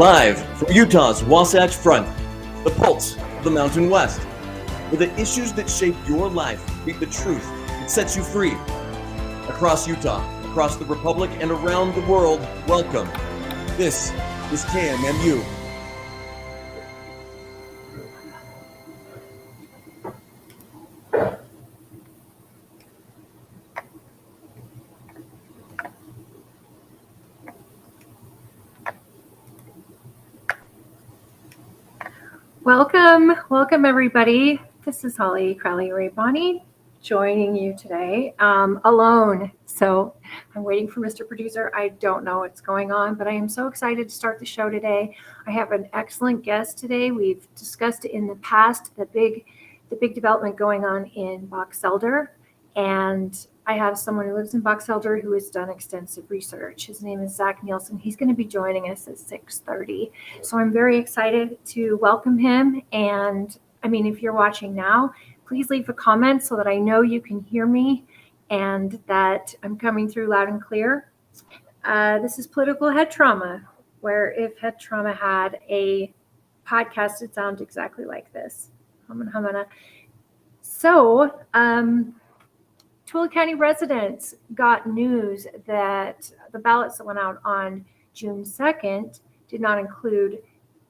Live from Utah's Wasatch Front, the pulse of the Mountain West, where the issues that shape your life meet the truth that sets you free. Across Utah, across the Republic, and around the world, welcome. This is KMMU. Welcome everybody. This is Holly Crowley-Ray-Bonnie joining you today alone. So I'm waiting for Mr. Producer. I don't know what's going on, but I am so excited to start the show today. I have an excellent guest today. We've discussed in the past the big development going on in Box Elder, and I have someone who lives in Box Elder who has done extensive research. His name is Zach Nielsen. He's going to be joining us at 6:30. So I'm very excited to welcome him. And I mean, if you're watching now, please leave a comment so that I know you can hear me and that I'm coming through loud and clear. This is Political Head Trauma, where if Head Trauma had a podcast, it'd sound exactly like this. So, Tooele County residents got news that the ballots that went out on June 2nd did not include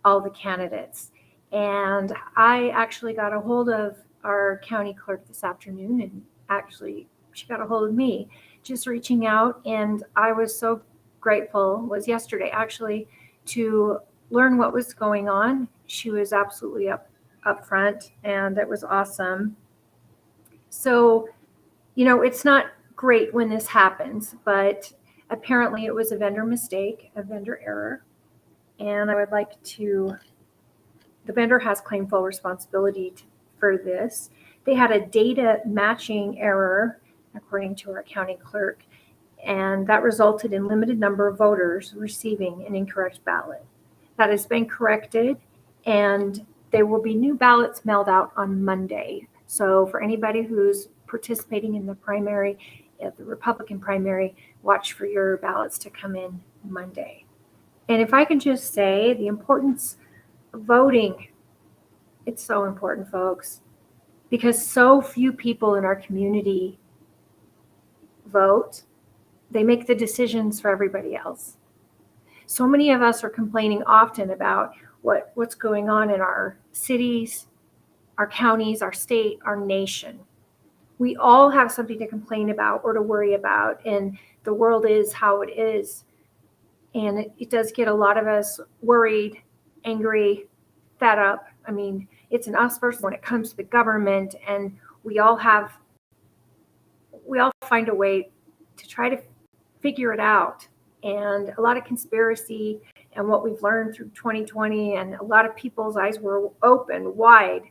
all the candidates. And I actually got a hold of our county clerk this afternoon, and actually she got a hold of me, just reaching out. And I was so grateful, was yesterday actually, to learn what was going on. She was absolutely up front, and it was awesome. So, you know, it's not great when this happens, but apparently it was a vendor mistake, a vendor error. And I would like to, the vendor has claimed full responsibility for this. They had a data matching error, according to our county clerk, and that resulted in limited number of voters receiving an incorrect ballot. That has been corrected, and there will be new ballots mailed out on Monday. So for anybody who's participating in the primary, the Republican primary, watch for your ballots to come in Monday. And if I can just say the importance of voting, it's so important, folks, because so few people in our community vote. They make the decisions for everybody else. So many of us are complaining often about what's going on in our cities, our counties, our state, our nation. We all have something to complain about or to worry about, and the world is how it is. And it does get a lot of us worried, angry, fed up. I mean, it's an us versus when it comes to the government, and we all find a way to try to figure it out. And a lot of conspiracy and what we've learned through 2020, and a lot of people's eyes were open wide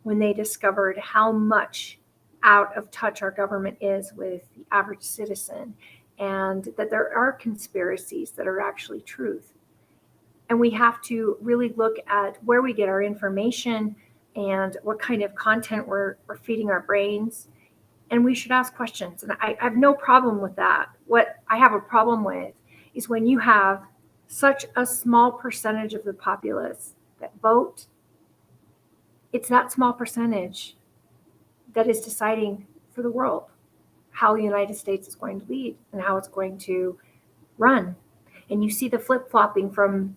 when they discovered how much out of touch our government is with the average citizen, and that there are conspiracies that are actually truth. And we have to really look at where we get our information and what kind of content we're feeding our brains. And we should ask questions. And I have no problem with that. What I have a problem with is when you have such a small percentage of the populace that vote. It's that small percentage that is deciding for the world how the United States is going to lead and how it's going to run. And you see the flip-flopping from,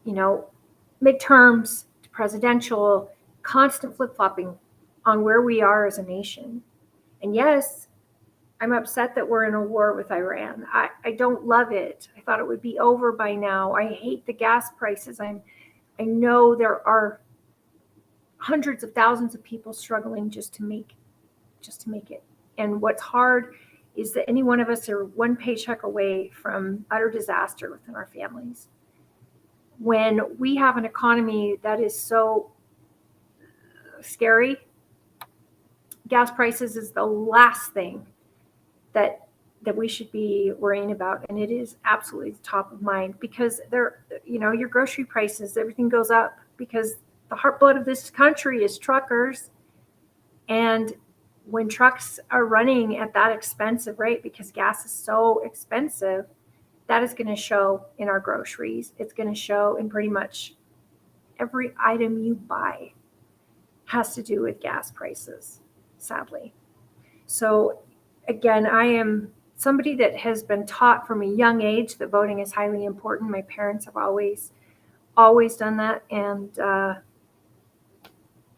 midterms to presidential, constant flip-flopping on where we are as a nation. And yes, I'm upset that we're in a war with Iran. I don't love it. I thought it would be over by now. I hate the gas prices. I know there are hundreds of thousands of people struggling just to make it. And what's hard is that any one of us are one paycheck away from utter disaster within our families. When we have an economy that is so scary, gas prices is the last thing that we should be worrying about. And it is absolutely top of mind, because your grocery prices, everything goes up because the heartblood of this country is truckers. And when trucks are running at that expensive rate because gas is so expensive, that is going to show in our groceries. It's going to show in pretty much every item you buy has to do with gas prices, sadly. So again, I am somebody that has been taught from a young age that voting is highly important. My parents have always done that. And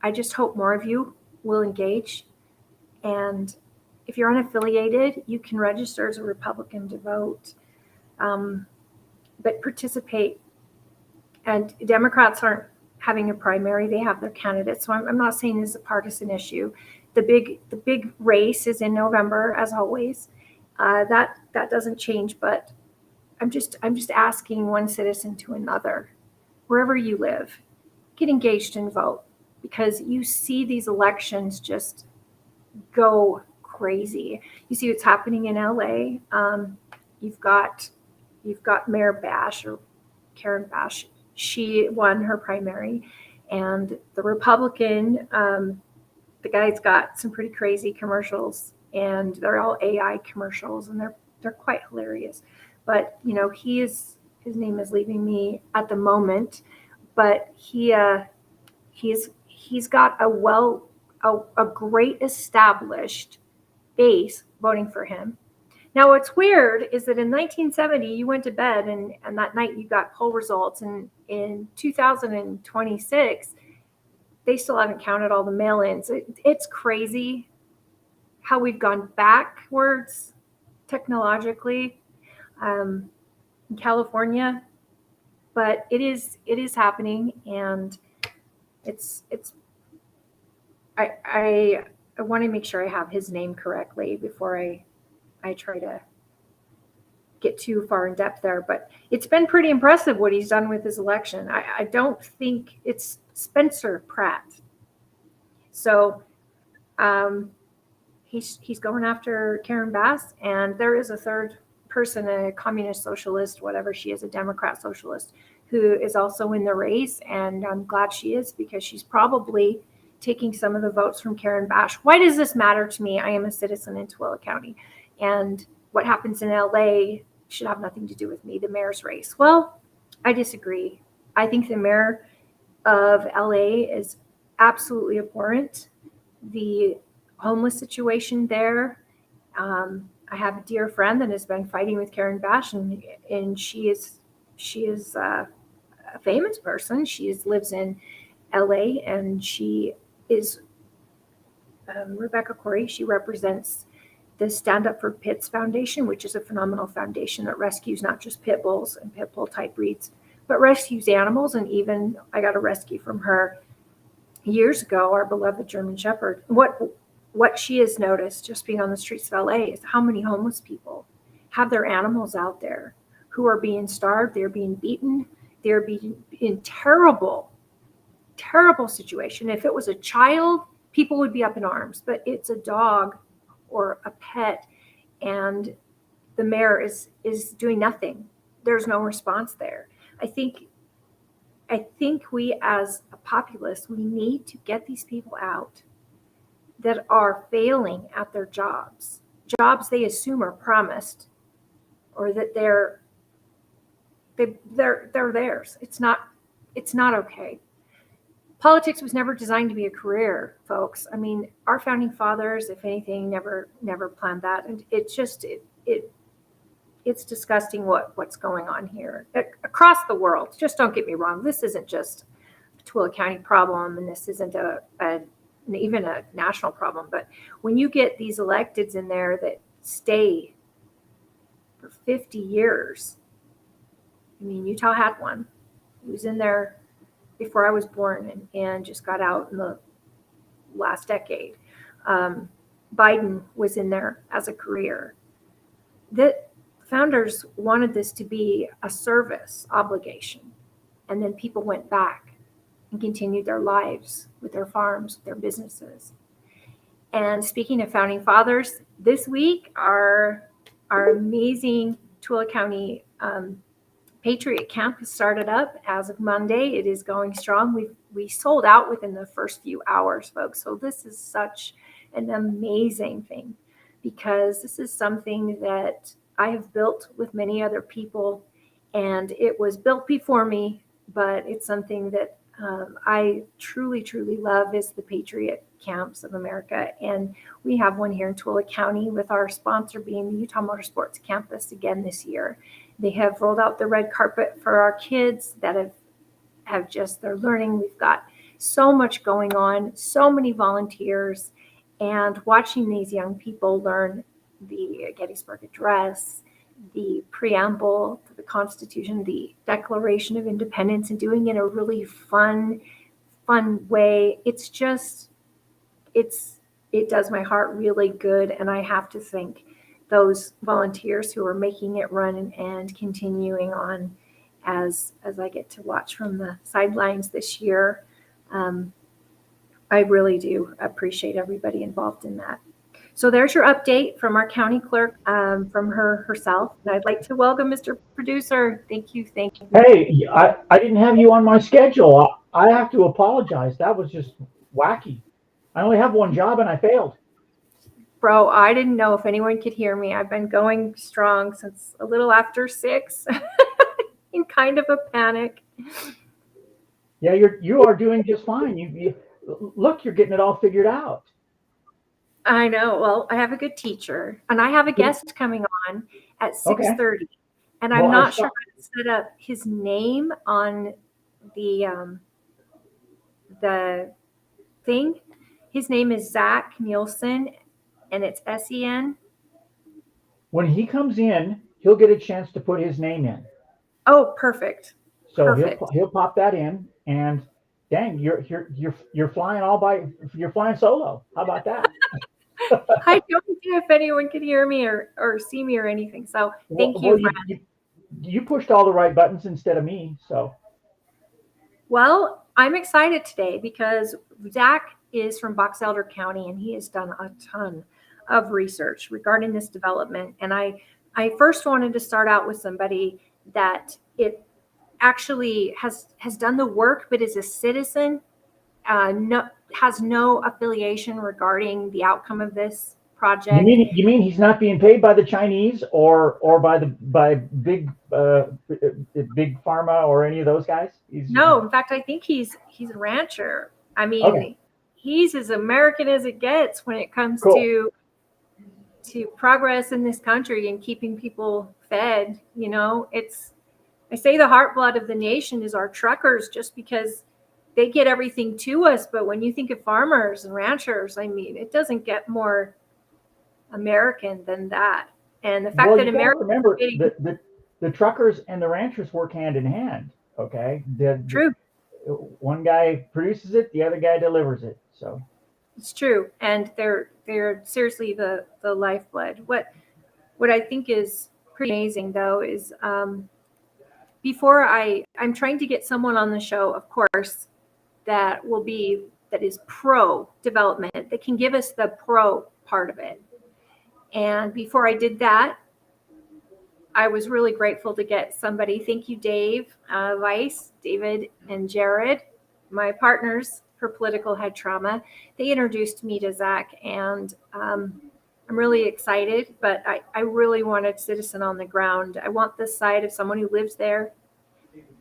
I just hope more of you will engage. And if you're unaffiliated, you can register as a Republican to vote, but participate. And Democrats aren't having a primary; they have their candidates. So I'm not saying this is a partisan issue. The big race is in November, as always. That doesn't change. But I'm just asking one citizen to another, wherever you live, get engaged and vote, because you see these elections just go crazy. You see what's happening in LA. You've got Mayor Bash, or Karen Bash. She won her primary, and the Republican, the guy's got some pretty crazy commercials, and they're all AI commercials, and they're quite hilarious. But his name is leaving me at the moment, but he's got a great established base voting for him. Now, what's weird is that in 1970, you went to bed and that night you got poll results. And in 2026, they still haven't counted all the mail-ins. It's crazy how we've gone backwards technologically in California, but it is happening, and I want to make sure I have his name correctly before I try to get too far in depth there, but it's been pretty impressive what he's done with his election. I don't think it's Spencer Pratt. So he's going after Karen Bass, and there is a third person, a communist socialist, whatever she is, a Democrat socialist, who is also in the race, and I'm glad she is, because she's probably taking some of the votes from Karen Bash. Why does this matter to me? I am a citizen in Tooele County, and what happens in LA should have nothing to do with me, the mayor's race. Well, I disagree. I think the mayor of LA is absolutely abhorrent. The homeless situation there, I have a dear friend that has been fighting with Karen Bash, and she is a famous person. She lives in LA, and she is Rebecca Corey. She represents the Stand Up for Pits Foundation, which is a phenomenal foundation that rescues not just pit bulls and pit bull type breeds, but rescues animals. And even I got a rescue from her years ago, our beloved German Shepherd. What she has noticed just being on the streets of LA is how many homeless people have their animals out there who are being starved, they're being beaten, they're being in terrible situation. If it was a child, people would be up in arms, but it's a dog or a pet, and the mayor is doing nothing. There's no response there. I think we as a populace, we need to get these people out that are failing at their jobs they assume are promised, or that they're theirs. It's not okay. Politics was never designed to be a career, folks. I mean, our founding fathers, if anything, never planned that. And it's disgusting what's going on here across the world. Just don't get me wrong. This isn't just a Tooele County problem, and this isn't even a national problem. But when you get these electeds in there that stay for 50 years, I mean, Utah had one. He was in there before I was born and just got out in the last decade. Biden was in there as a career. The founders wanted this to be a service obligation, and then people went back and continued their lives with their farms, their businesses. And speaking of founding fathers, this week our amazing Tooele County Patriot Camp has started up as of Monday. It is going strong. We sold out within the first few hours, folks. So this is such an amazing thing, because this is something that I have built with many other people, and it was built before me, but it's something that I truly, truly love is the Patriot Camps of America. And we have one here in Tooele County with our sponsor being the Utah Motorsports Campus again this year. They have rolled out the red carpet for our kids that have just, they're learning. We've got so much going on, so many volunteers, and watching these young people learn the Gettysburg Address, the preamble to the Constitution, the Declaration of Independence, and doing it in a really fun way. It's just, it does my heart really good. And I have to thank those volunteers who are making it run and continuing on as I get to watch from the sidelines this year. I really do appreciate everybody involved in that. So there's your update from our county clerk, from herself. And I'd like to welcome Mr. Producer. Thank you. Hey, I didn't have you on my schedule. I have to apologize. That was just wacky. I only have one job and I failed. Bro, I didn't know if anyone could hear me. I've been going strong since a little after 6 in kind of a panic. Yeah, you are doing just fine. You look, you're getting it all figured out. I know. Well, I have a good teacher, and I have a guest coming on at 6:30, Okay. and I'm Well, not sure how to set up his name on the thing. His name is Zach Nielsen, and it's SEN. When he comes in, he'll get a chance to put his name in. Oh, perfect. So Perfect. he'll pop that in, and dang, you're flying solo. How about that? I don't know if anyone could hear me or see me or anything. So thank you. Well, you pushed all the right buttons instead of me. So. Well, I'm excited today because Zach is from Box Elder County, and he has done a ton of research regarding this development. And I first wanted to start out with somebody that it actually has done the work, but is a citizen, has no affiliation regarding the outcome of this project. You mean he's not being paid by the Chinese or by big pharma or any of those guys? No, in fact, I think he's a rancher. I mean, okay. He's as American as it gets when it comes Cool. to progress in this country and keeping people fed. You know, I say the heart blood of the nation is our truckers, just because they get everything to us. But when you think of farmers and ranchers, I mean, it doesn't get more American than that. And the fact that America, remember the truckers and the ranchers work hand in hand. Okay, true. One guy produces it, the other guy delivers it. So it's true, and they're seriously the lifeblood. What I think is pretty amazing, though, is before I'm trying to get someone on the show, of course, that is pro development, that can give us the pro part of it. And before I did that, I was really grateful to get somebody. Thank you, Dave Weiss, David, and Jared, my partners for Political Head Trauma. They introduced me to Zach, and I'm really excited, but I really wanted citizen on the ground. I want the side of someone who lives there,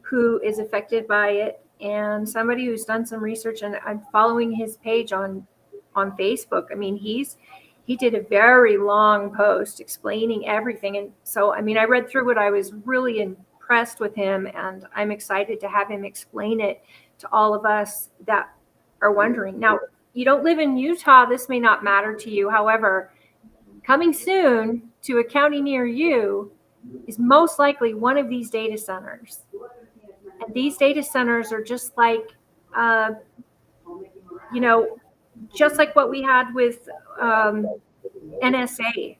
who is affected by it, and somebody who's done some research. And I'm following his page on Facebook. I mean, he did a very long post explaining everything. And so, I mean, I read through it. I was really impressed with him, and I'm excited to have him explain it to all of us that are wondering. Now, you don't live in Utah. This may not matter to you. However, coming soon to a county near you is most likely one of these data centers. And these data centers are just like, just like what we had with NSA,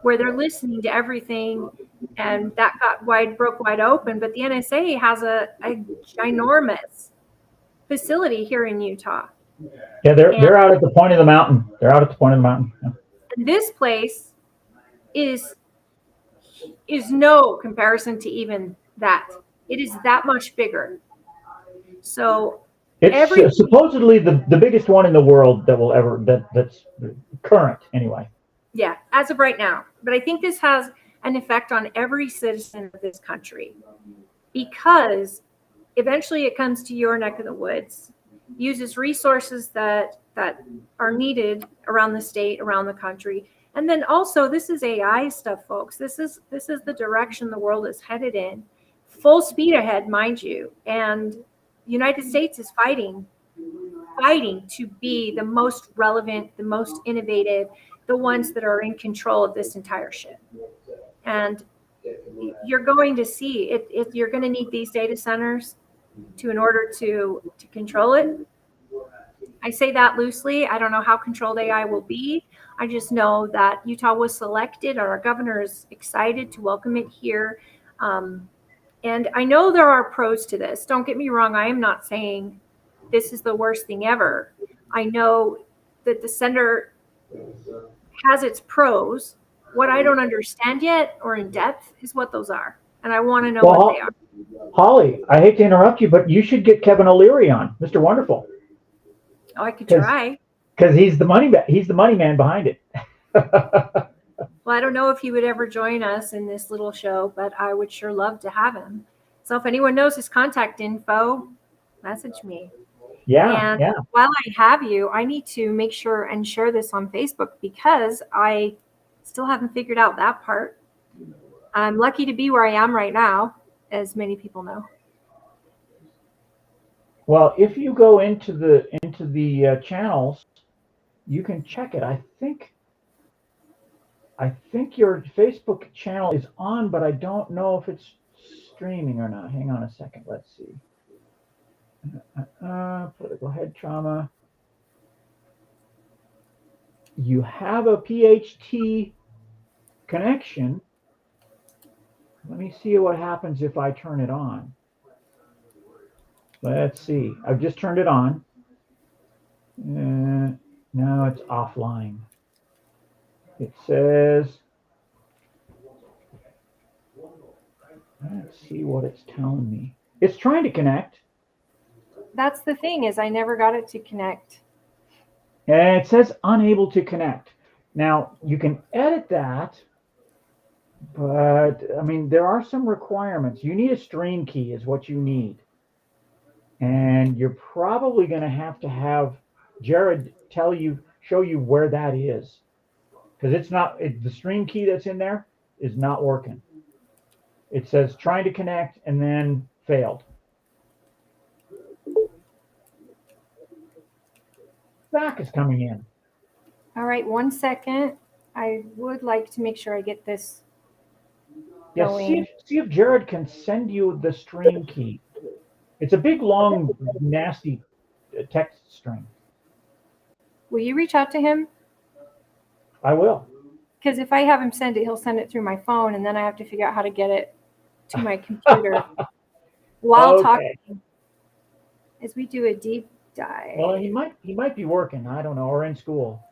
where they're listening to everything, and that broke wide open. But the NSA has a ginormous facility here in Utah. Yeah, they're out at the point of the mountain. They're out at the point of the mountain. Yeah. And this place is no comparison to even that. It is that much bigger. So it's supposedly the biggest one in the world that will that's current anyway. Yeah, as of right now. But I think this has an effect on every citizen of this country, because eventually it comes to your neck of the woods, uses resources that are needed around the state, around the country. And then also, this is AI stuff, folks. This is the direction the world is headed in, full speed ahead, mind you. And the United States is fighting to be the most relevant, the most innovative, the ones that are in control of this entire shit. And you're going to see it. You're going to need these data centers in order to control it. I say that loosely. I don't know how controlled AI will be. I just know that Utah was selected. Our governor is excited to welcome it here. And I know there are pros to this. Don't get me wrong. I am not saying this is the worst thing ever. I know that the center has its pros. What I don't understand yet or in depth is what those are. And I want to know what they are. Holly, I hate to interrupt you, but you should get Kevin O'Leary on, Mr. Wonderful. Oh, I could try. Because he's the money man behind it. Well, I don't know if he would ever join us in this little show, but I would sure love to have him. So if anyone knows his contact info, message me. Yeah. While I have you, I need to make sure and share this on Facebook, because I still haven't figured out that part. I'm lucky to be where I am right now, as many people know. Well, if you go into the channels, you can check it. I think your Facebook channel is on, but I don't know if it's streaming or not. Hang on a second. Let's see. Political head trauma. You have a PHT connection. Let me see what happens if I turn it on. Let's see. I've just turned it on. Now it's offline. It says, let's see what it's telling me. It's trying to connect. That's the thing, is I never got it to connect. And it says unable to connect. Now, you can edit that, but I mean, there are some requirements. You need a stream key is what you need. And you're probably going to have Jared show you where that is. Because it's not, the stream key that's in there is not working. It says trying to connect and then failed. Zach is coming in. All right, 1 second. I would like to make sure I get this going. See if Jared can send you the stream key. It's a big, long, nasty text string. Will you reach out to him? I will. Because if I have him send it, he'll send it through my phone, and then I have to figure out how to get it to my computer while talking as we do a deep dive. Well, he might be working. I don't know, or in school.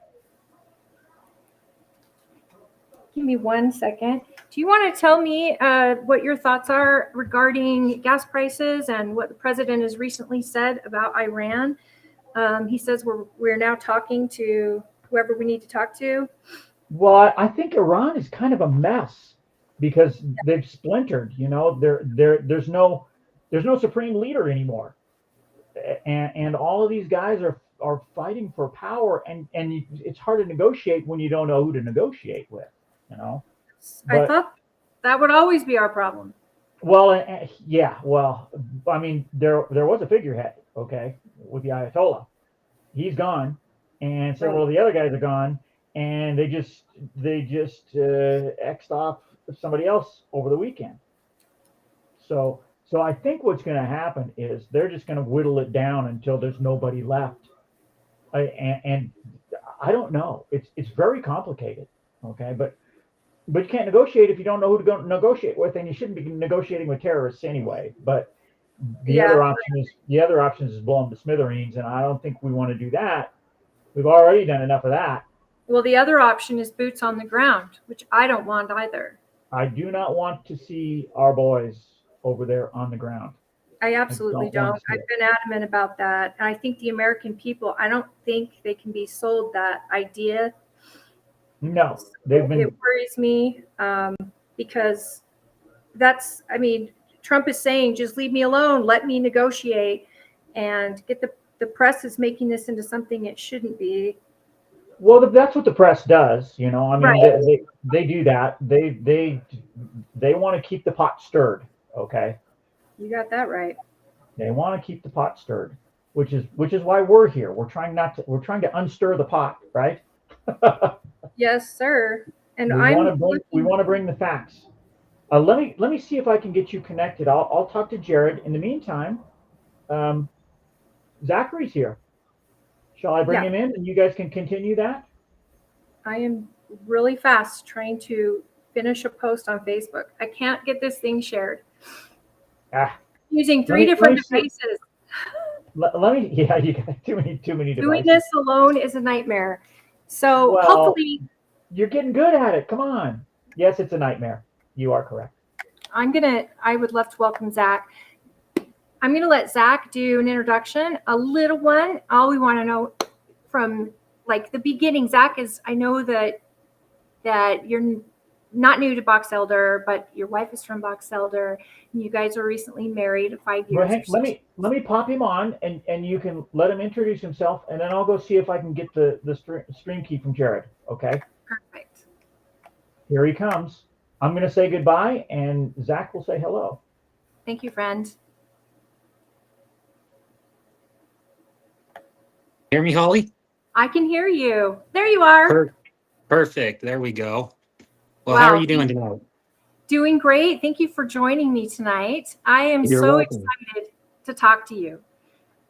Give me 1 second. Do you want to tell me what your thoughts are regarding gas prices and what the president has recently said about Iran? He says we're now talking to whoever we need to talk to. Well, I think Iran is kind of a mess because they've splintered. You know, there's no supreme leader anymore, and all of these guys are fighting for power, and it's hard to negotiate when you don't know who to negotiate with. You know, I thought that would always be our problem. Well, yeah. Well, I mean, there was a figurehead, okay, with the Ayatollah. He's gone, and several of the other guys are gone, and they just X'd off somebody else over the weekend. So I think what's going to happen is they're just going to whittle it down until there's nobody left. And I don't know. It's very complicated, okay, but you can't negotiate if you don't know who to go negotiate with, and you shouldn't be negotiating with terrorists anyway. But the other option is blow them to smithereens, and I don't think we want to do that. We've already done enough of that. Well, the other option is boots on the ground, which I don't want either. I do not want to see our boys over there on the ground. I absolutely don't. I've been adamant about that. And I think the American people, I don't think they can be sold that idea. No, they've been. It worries me. because Trump is saying, just leave me alone, let me negotiate, and the press is making this into something it shouldn't be. Well, that's what the press does, I mean, Right. they do that. They want to keep the pot stirred. Okay. You got that right. They want to keep the pot stirred, which is why we're here. We're trying to unstir the pot, right? Yes, sir. And we want to bring the facts. Let me see if I can get you connected. I'll talk to Jared. In the meantime, Zachary's here. Shall I bring him in and you guys can continue that? I am really fast trying to finish a post on Facebook. I can't get this thing shared. Using three different devices. Yeah, you got too many devices. Doing this alone is a nightmare. So hopefully you're getting good at it. Come on. Yes, it's a nightmare. You are correct. I would love to welcome Zach. I'm going to let Zach do an introduction, a little one. All we want to know from like the beginning, Zach, is I know that you're not new to Box Elder, but your wife is from Box Elder, and you guys are recently married 5 years. Let me pop him on, and you can let him introduce himself, and then I'll go see if I can get the stream key from Jared. Okay. Perfect. Here he comes. I'm going to say goodbye, and Zach will say hello. Thank you, friend. Hear me, Holly? I can hear you. There you are. Perfect. There we go. Well, wow. How are you doing tonight? Doing great. Thank you for joining me tonight. I am excited to talk to you.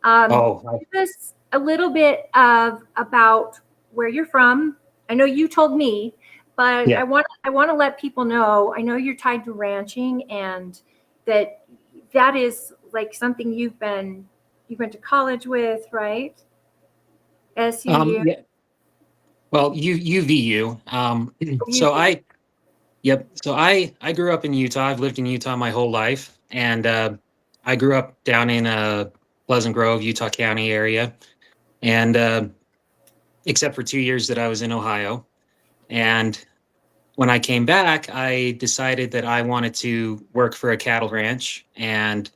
Give us a little bit about where you're from. I know you told me, but I want to let people know. I know you're tied to ranching, and that is like something you went to college with, right? SUU. Yeah. Well, UVU. So I grew up in Utah. I've lived in Utah my whole life, and I grew up down in Pleasant Grove, Utah County area, and except for 2 years that I was in Ohio. And when I came back, I decided that I wanted to work for a cattle ranch, and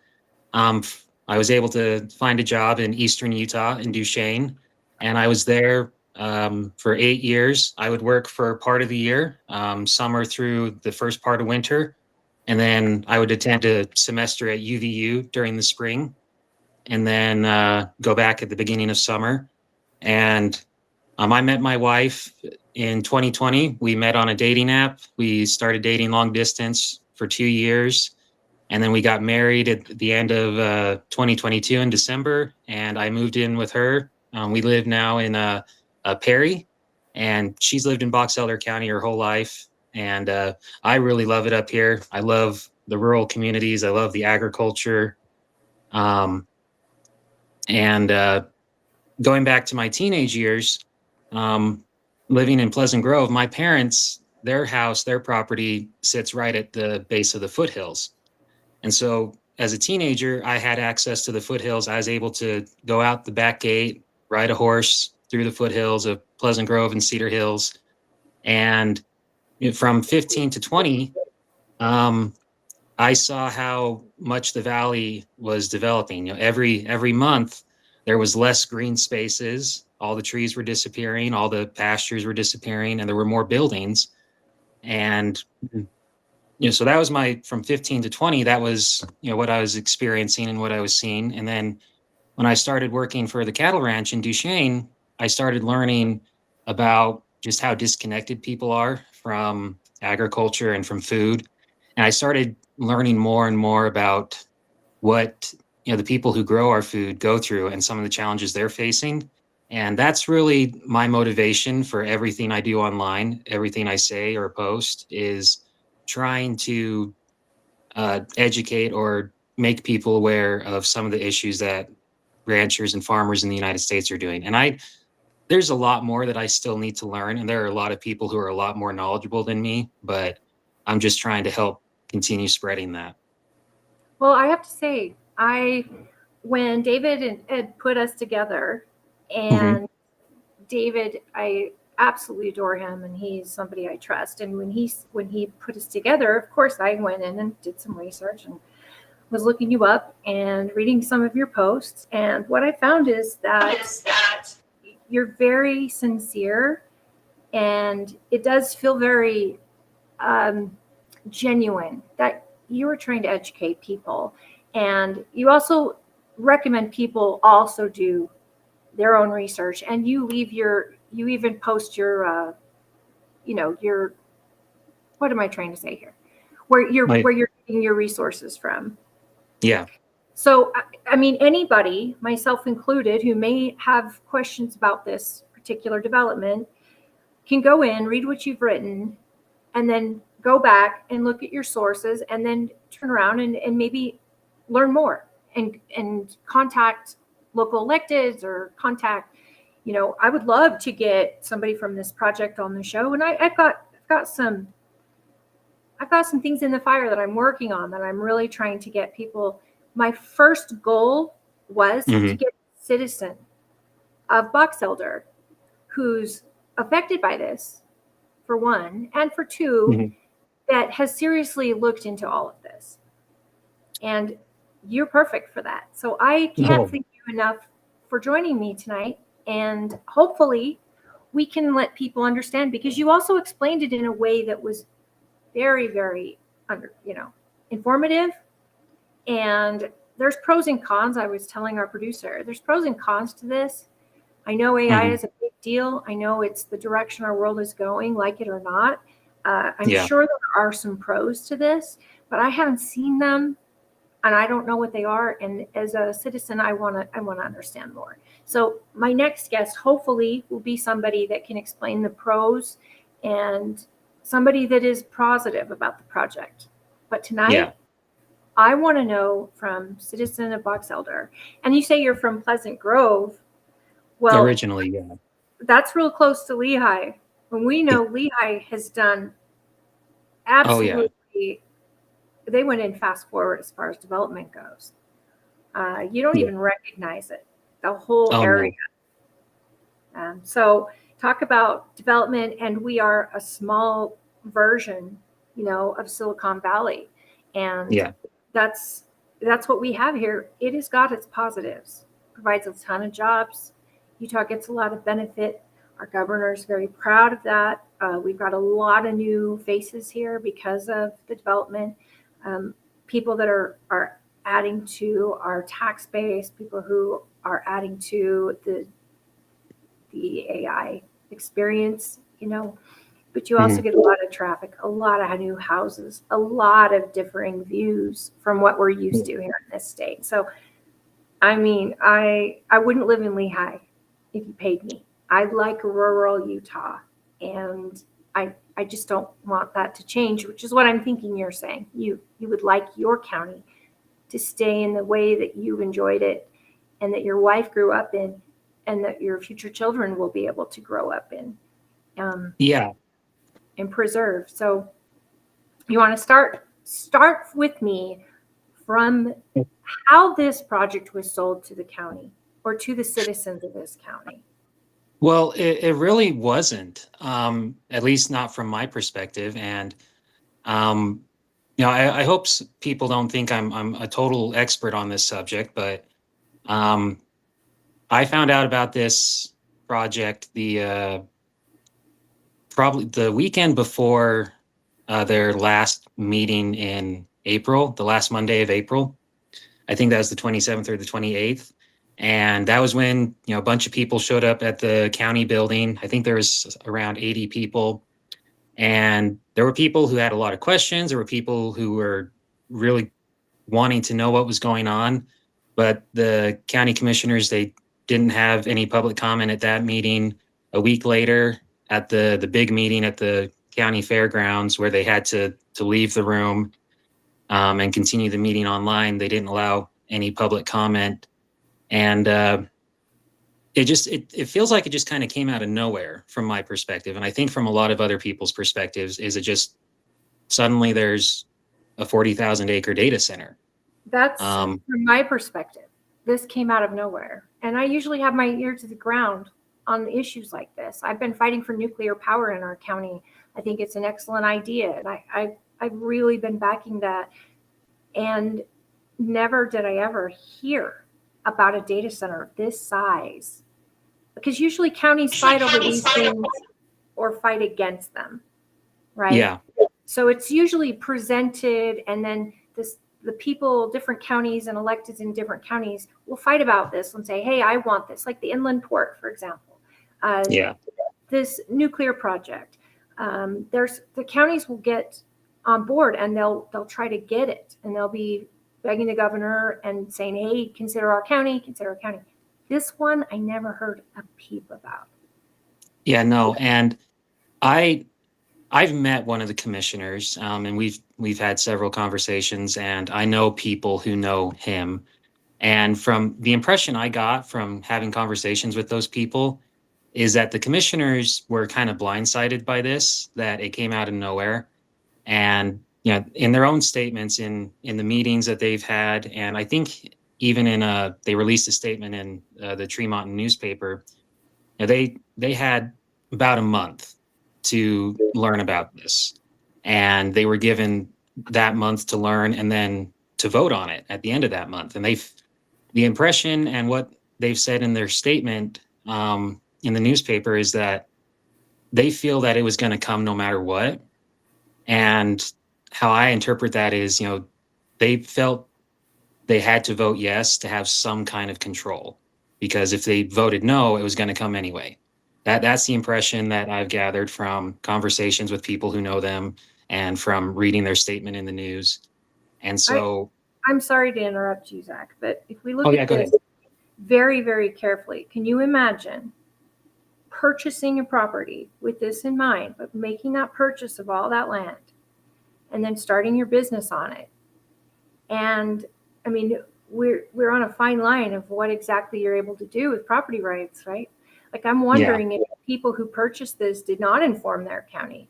I was able to find a job in eastern Utah in Duchesne, and I was there for 8 years. I would work for part of the year, summer through the first part of winter, and then I would attend a semester at UVU during the spring, and then go back at the beginning of summer. And I met my wife in 2020. We met on a dating app. We started dating long distance for 2 years. And then we got married at the end of 2022 in December. And I moved in with her. We live now in Perry, and she's lived in Box Elder County her whole life. And I really love it up here. I love the rural communities. I love the agriculture. And going back to my teenage years, living in Pleasant Grove, my parents, their house, their property sits right at the base of the foothills. And so as a teenager, I had access to the foothills. I was able to go out the back gate, ride a horse through the foothills of Pleasant Grove and Cedar Hills. And from 15 to 20, I saw how much the valley was developing. Every month, there was less green spaces. All the trees were disappearing. All the pastures were disappearing, and there were more buildings. And so that was from 15 to 20, that was, what I was experiencing and what I was seeing. And then when I started working for the cattle ranch in Duchesne, I started learning about just how disconnected people are from agriculture and from food. And I started learning more and more about what, the people who grow our food go through and some of the challenges they're facing. And that's really my motivation for everything I do online. Everything I say or post is trying to educate or make people aware of some of the issues that ranchers and farmers in the United States are doing. And there's a lot more that I still need to learn. And there are a lot of people who are a lot more knowledgeable than me, but I'm just trying to help continue spreading that. Well, I have to say, when David had put us together, and David, I absolutely adore him, and he's somebody I trust. And when he put us together, of course, I went in and did some research and was looking you up and reading some of your posts. And what I found is that you're very sincere, and it does feel very genuine that you are trying to educate people. And you also recommend people also do their own research, and you even post your your, what am I trying to say here, where you're getting your resources from. Yeah. So I mean, anybody, myself included, who may have questions about this particular development can go in, read what you've written, and then go back and look at your sources, and then turn around and maybe learn more and contact local electeds, or contact, I would love to get somebody from this project on the show. And I've got some things in the fire that I'm working on, that I'm really trying to get people. My first goal was to get a citizen of Box Elder who's affected by this, for one, and for two, that has seriously looked into all of this. And you're perfect for that. So I can't thank you enough for joining me tonight. And hopefully we can let people understand, because you also explained it in a way that was very, very informative. And there's pros and cons. I was telling our producer, there's pros and cons to this. I know AI is a big deal. I know it's the direction our world is going, like it or not. I'm sure there are some pros to this, but I haven't seen them, and I don't know what they are. And as a citizen, I want to understand more. So my next guest, hopefully, will be somebody that can explain the pros, and somebody that is positive about the project. But tonight, I want to know from citizen of Box Elder. And you say you're from Pleasant Grove. Well, originally, yeah. That's real close to Lehigh. And we know Lehigh has done absolutely, they went in fast forward as far as development goes. You don't even recognize it, the whole area. No. So talk about development, and we are a small version, of Silicon Valley. And that's what we have here. It has got its positives, provides a ton of jobs. Utah gets a lot of benefit. Our governor is very proud of that. We've got a lot of new faces here because of the development. People that are adding to our tax base, people who are adding to the AI experience, But you also get a lot of traffic, a lot of new houses, a lot of differing views from what we're used to here in this state. So, I mean, I wouldn't live in Lehigh if you paid me. I like rural Utah, and I just don't want that to change, which is what I'm thinking you're saying. You would like your county to stay in the way that you enjoyed it, and that your wife grew up in, and that your future children will be able to grow up in. And preserve. So you want to start with me from how this project was sold to the county, or to the citizens of this county. Well, it really wasn't, at least not from my perspective. And, I hope people don't think I'm a total expert on this subject, but I found out about this project probably the weekend before their last meeting in April, the last Monday of April. I think that was the 27th or the 28th. And that was when, a bunch of people showed up at the county building. I think there was around 80 people. And there were people who had a lot of questions. There were people who were really wanting to know what was going on. But the county commissioners, they didn't have any public comment at that meeting. A week later, at the big meeting at the county fairgrounds, where they had to leave the room and continue the meeting online, they didn't allow any public comment. And it feels like it just kind of came out of nowhere from my perspective. And I think from a lot of other people's perspectives, is it just suddenly there's a 40,000 acre data center. That's from my perspective. This came out of nowhere. And I usually have my ear to the ground on issues like this. I've been fighting for nuclear power in our county. I think it's an excellent idea, and I've really been backing that. And never did I ever hear about a data center of this size, because usually counties fight over these things or fight against them, right? Yeah. So it's usually presented, and then the people, different counties and electeds in different counties will fight about this and say, hey, I want this, like the inland port, for example. Yeah. This nuclear project. The counties will get on board, and they'll try to get it, and they'll be begging the governor and saying, hey, consider our county, consider our county. This one I never heard a peep about. Yeah, no, and I've met one of the commissioners, and we've had several conversations, and I know people who know him. And from the impression I got from having conversations with those people is that the commissioners were kind of blindsided by this, that it came out of nowhere. And in their own statements in the meetings that they've had, and I think even they released a statement in the Tremont newspaper. They had about a month to learn about this, and they were given that month to learn and then to vote on it at the end of that month. And the impression and what they've said in their statement in the newspaper is that they feel that it was going to come no matter what. And how I interpret that is, they felt they had to vote yes to have some kind of control, because if they voted no, it was going to come anyway. That's the impression that I've gathered from conversations with people who know them and from reading their statement in the news. And so I'm sorry to interrupt you, Zach, but if we look go at this ahead. very, very carefully, can you imagine purchasing a property with this in mind, but making that purchase of all that land and then starting your business on it? And I mean, we're on a fine line of what exactly you're able to do with property rights, right? Like, I'm wondering if people who purchased this did not inform their county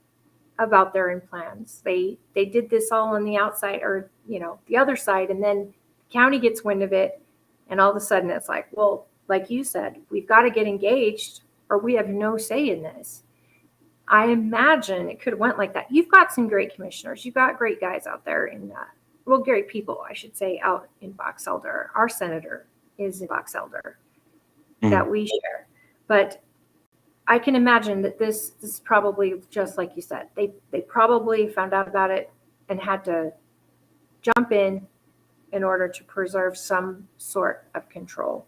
about their plans. They did this all on the outside, or the other side, and then the county gets wind of it, and all of a sudden it's like, well, like you said, we've got to get engaged, or we have no say in this. I imagine it could have went like that. You've got some great commissioners. You've got great guys out there great people, I should say, out in Box Elder. Our senator is in Box Elder that we share. But I can imagine that this is probably just like you said. They probably found out about it and had to jump in order to preserve some sort of control.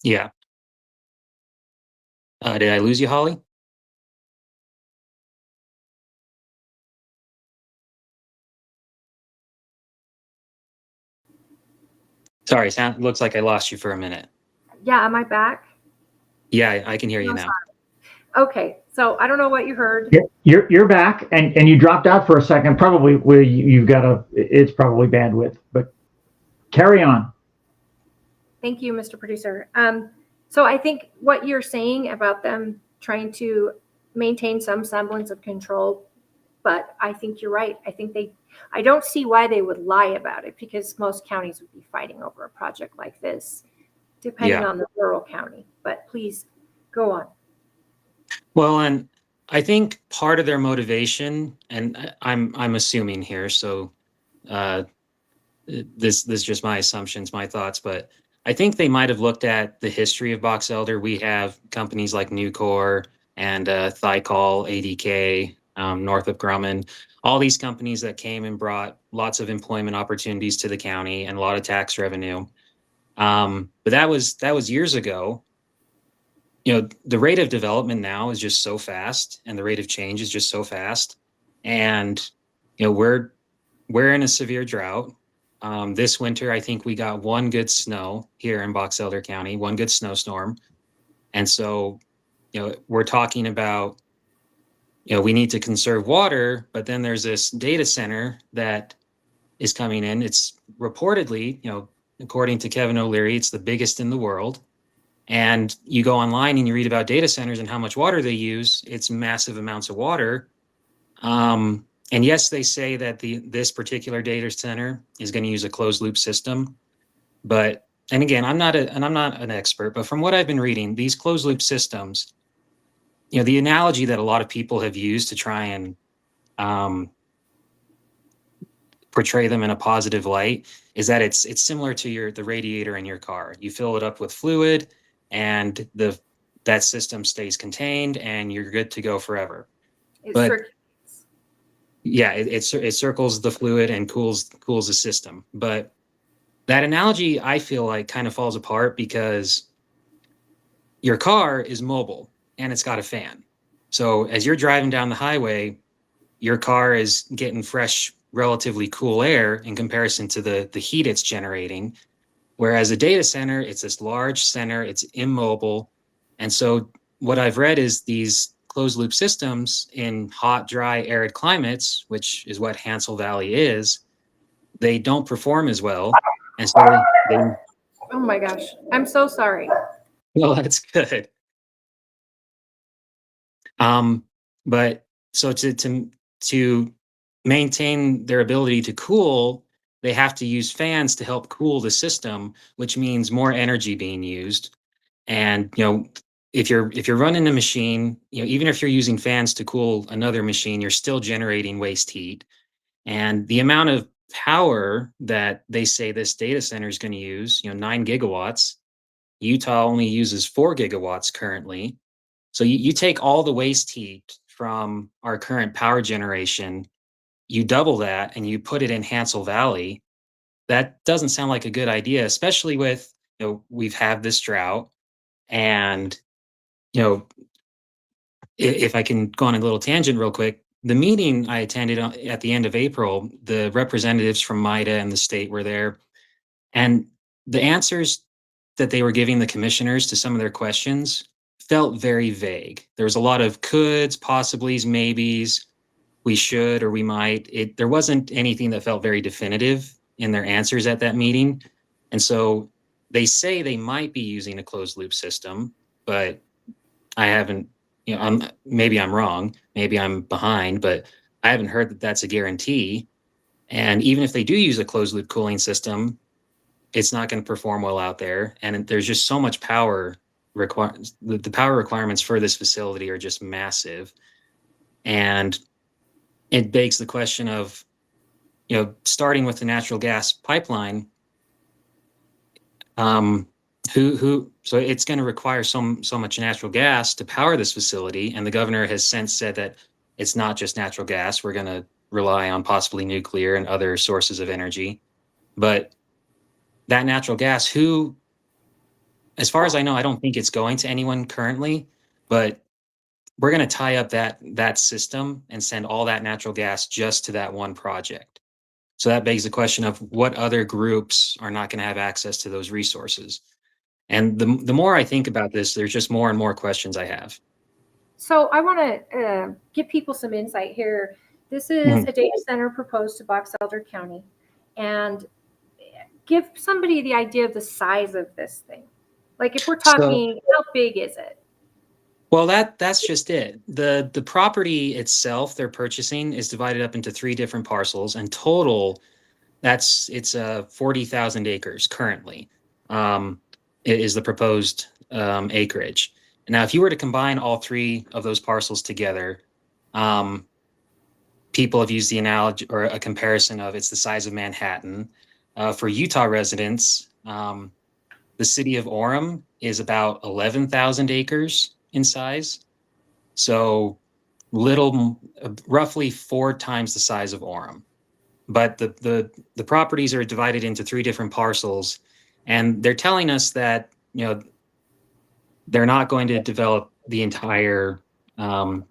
Yeah. Did I lose you, Holly? Sorry, looks like I lost you for a minute. Yeah, am I back? Yeah, I can hear you now. Okay, so I don't know what you heard. You're back, and you dropped out for a second, probably where you've got it's probably bandwidth, but carry on. Thank you, Mr. Producer. So I think what you're saying about them trying to maintain some semblance of control, but I think you're right. I don't see why they would lie about it, because most counties would be fighting over a project like this, depending on the rural county. But please go on. Well, and I think part of their motivation, and I'm assuming here, so this is just my assumptions, my thoughts, but I think they might have looked at the history of Box Elder. We have companies like Nucor and Thicol, ADK, Northrop Grumman, all these companies that came and brought lots of employment opportunities to the county and a lot of tax revenue. But that was years ago. The rate of development now is just so fast, and the rate of change is just so fast. And we're in a severe drought. This winter, I think we got one good snow here in Box Elder County, one good snowstorm. And so, we're talking about, we need to conserve water, but then there's this data center that is coming in. It's reportedly, according to Kevin O'Leary, it's the biggest in the world. And you go online and you read about data centers and how much water they use. It's massive amounts of water. And yes, they say that this particular data center is going to use a closed loop system, but and again, I'm not an expert, but from what I've been reading, these closed loop systems, the analogy that a lot of people have used to try and um, portray them in a positive light is that it's similar to the radiator in your car. You fill it up with fluid, and that system stays contained, and you're good to go forever. It But circulates. yeah, it circles the fluid and cools the system. But that analogy, I feel like, kind of falls apart because your car is mobile and it's got a fan. So as you're driving down the highway, your car is getting fresh, relatively cool air in comparison to the heat it's generating. Whereas a data center, it's this large center, it's immobile. And so what I've read is these closed loop systems in hot, dry, arid climates, which is what Hansel Valley is, they don't perform as well. And so Oh my gosh. I'm so sorry. well, that's good. But so to maintain their ability to cool, they have to use fans to help cool the system, which means more energy being used. And if you're running a machine, even if you're using fans to cool another machine, you're still generating waste heat. And the amount of power that they say this data center is going to use, 9 gigawatts. Utah only uses 4 gigawatts currently. So you take all the waste heat from our current power generation, you double that, and you put it in Hansel Valley. That doesn't sound like a good idea, especially with, we've had this drought. And, if I can go on a little tangent real quick, the meeting I attended at the end of April, the representatives from MIDA and the state were there. And the answers that they were giving the commissioners to some of their questions felt very vague. There was a lot of coulds, possiblies, maybes, we should or we might. There wasn't anything that felt very definitive in their answers at that meeting. And so they say they might be using a closed loop system, but I haven't, maybe I'm wrong, maybe I'm behind, but I haven't heard that that's a guarantee. And even if they do use a closed loop cooling system, it's not going to perform well out there. And there's just so much power the power requirements for this facility are just massive. And it begs the question of, starting with the natural gas pipeline, so it's going to require so much natural gas to power this facility. And the governor has since said that it's not just natural gas. We're going to rely on possibly nuclear and other sources of energy. But that natural gas, as far as I know, I don't think it's going to anyone currently, but we're going to tie up that system and send all that natural gas just to that one project. So that begs the question of what other groups are not going to have access to those resources. And the more I think about this, there's just more and more questions I have. So I want to give people some insight here. This is a data center proposed to Box Elder County, and give somebody the idea of the size of this thing. Like if we're talking, how big is it? Well, that's just it. The property itself they're purchasing is divided up into 3 different parcels, and total, it's 40,000 acres currently. It is the proposed acreage. Now, if you were to combine all 3 of those parcels together, people have used the analogy or a comparison of it's the size of Manhattan. For Utah residents, the city of Orem is about 11,000 acres in size. So roughly 4 times the size of Orem. But the properties are divided into 3 different parcels, and they're telling us that, they're not going to develop the entire, or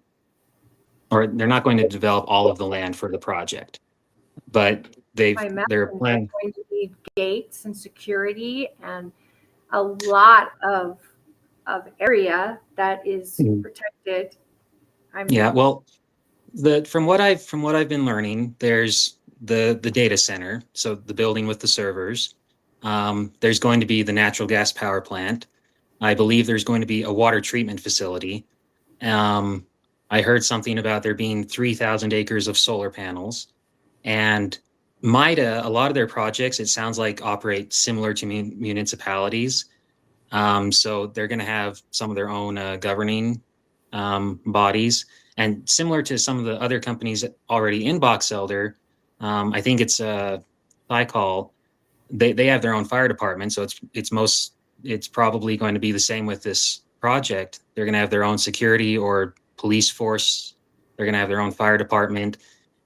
they're not going to develop all of the land for the project. But they're planning. Going to need gates and security and a lot of area that is protected. Yeah, well, from what I've been learning, there's the data center, so the building with the servers. There's going to be the natural gas power plant. I believe there's going to be a water treatment facility. I heard something about there being 3,000 acres of solar panels, and MIDA, a lot of their projects, it sounds like, operate similar to municipalities. So they're going to have some of their own governing bodies. And similar to some of the other companies already in Box Elder, I think it's Thicol. They have their own fire department, so it's probably going to be the same with this project. They're going to have their own security or police force. They're going to have their own fire department,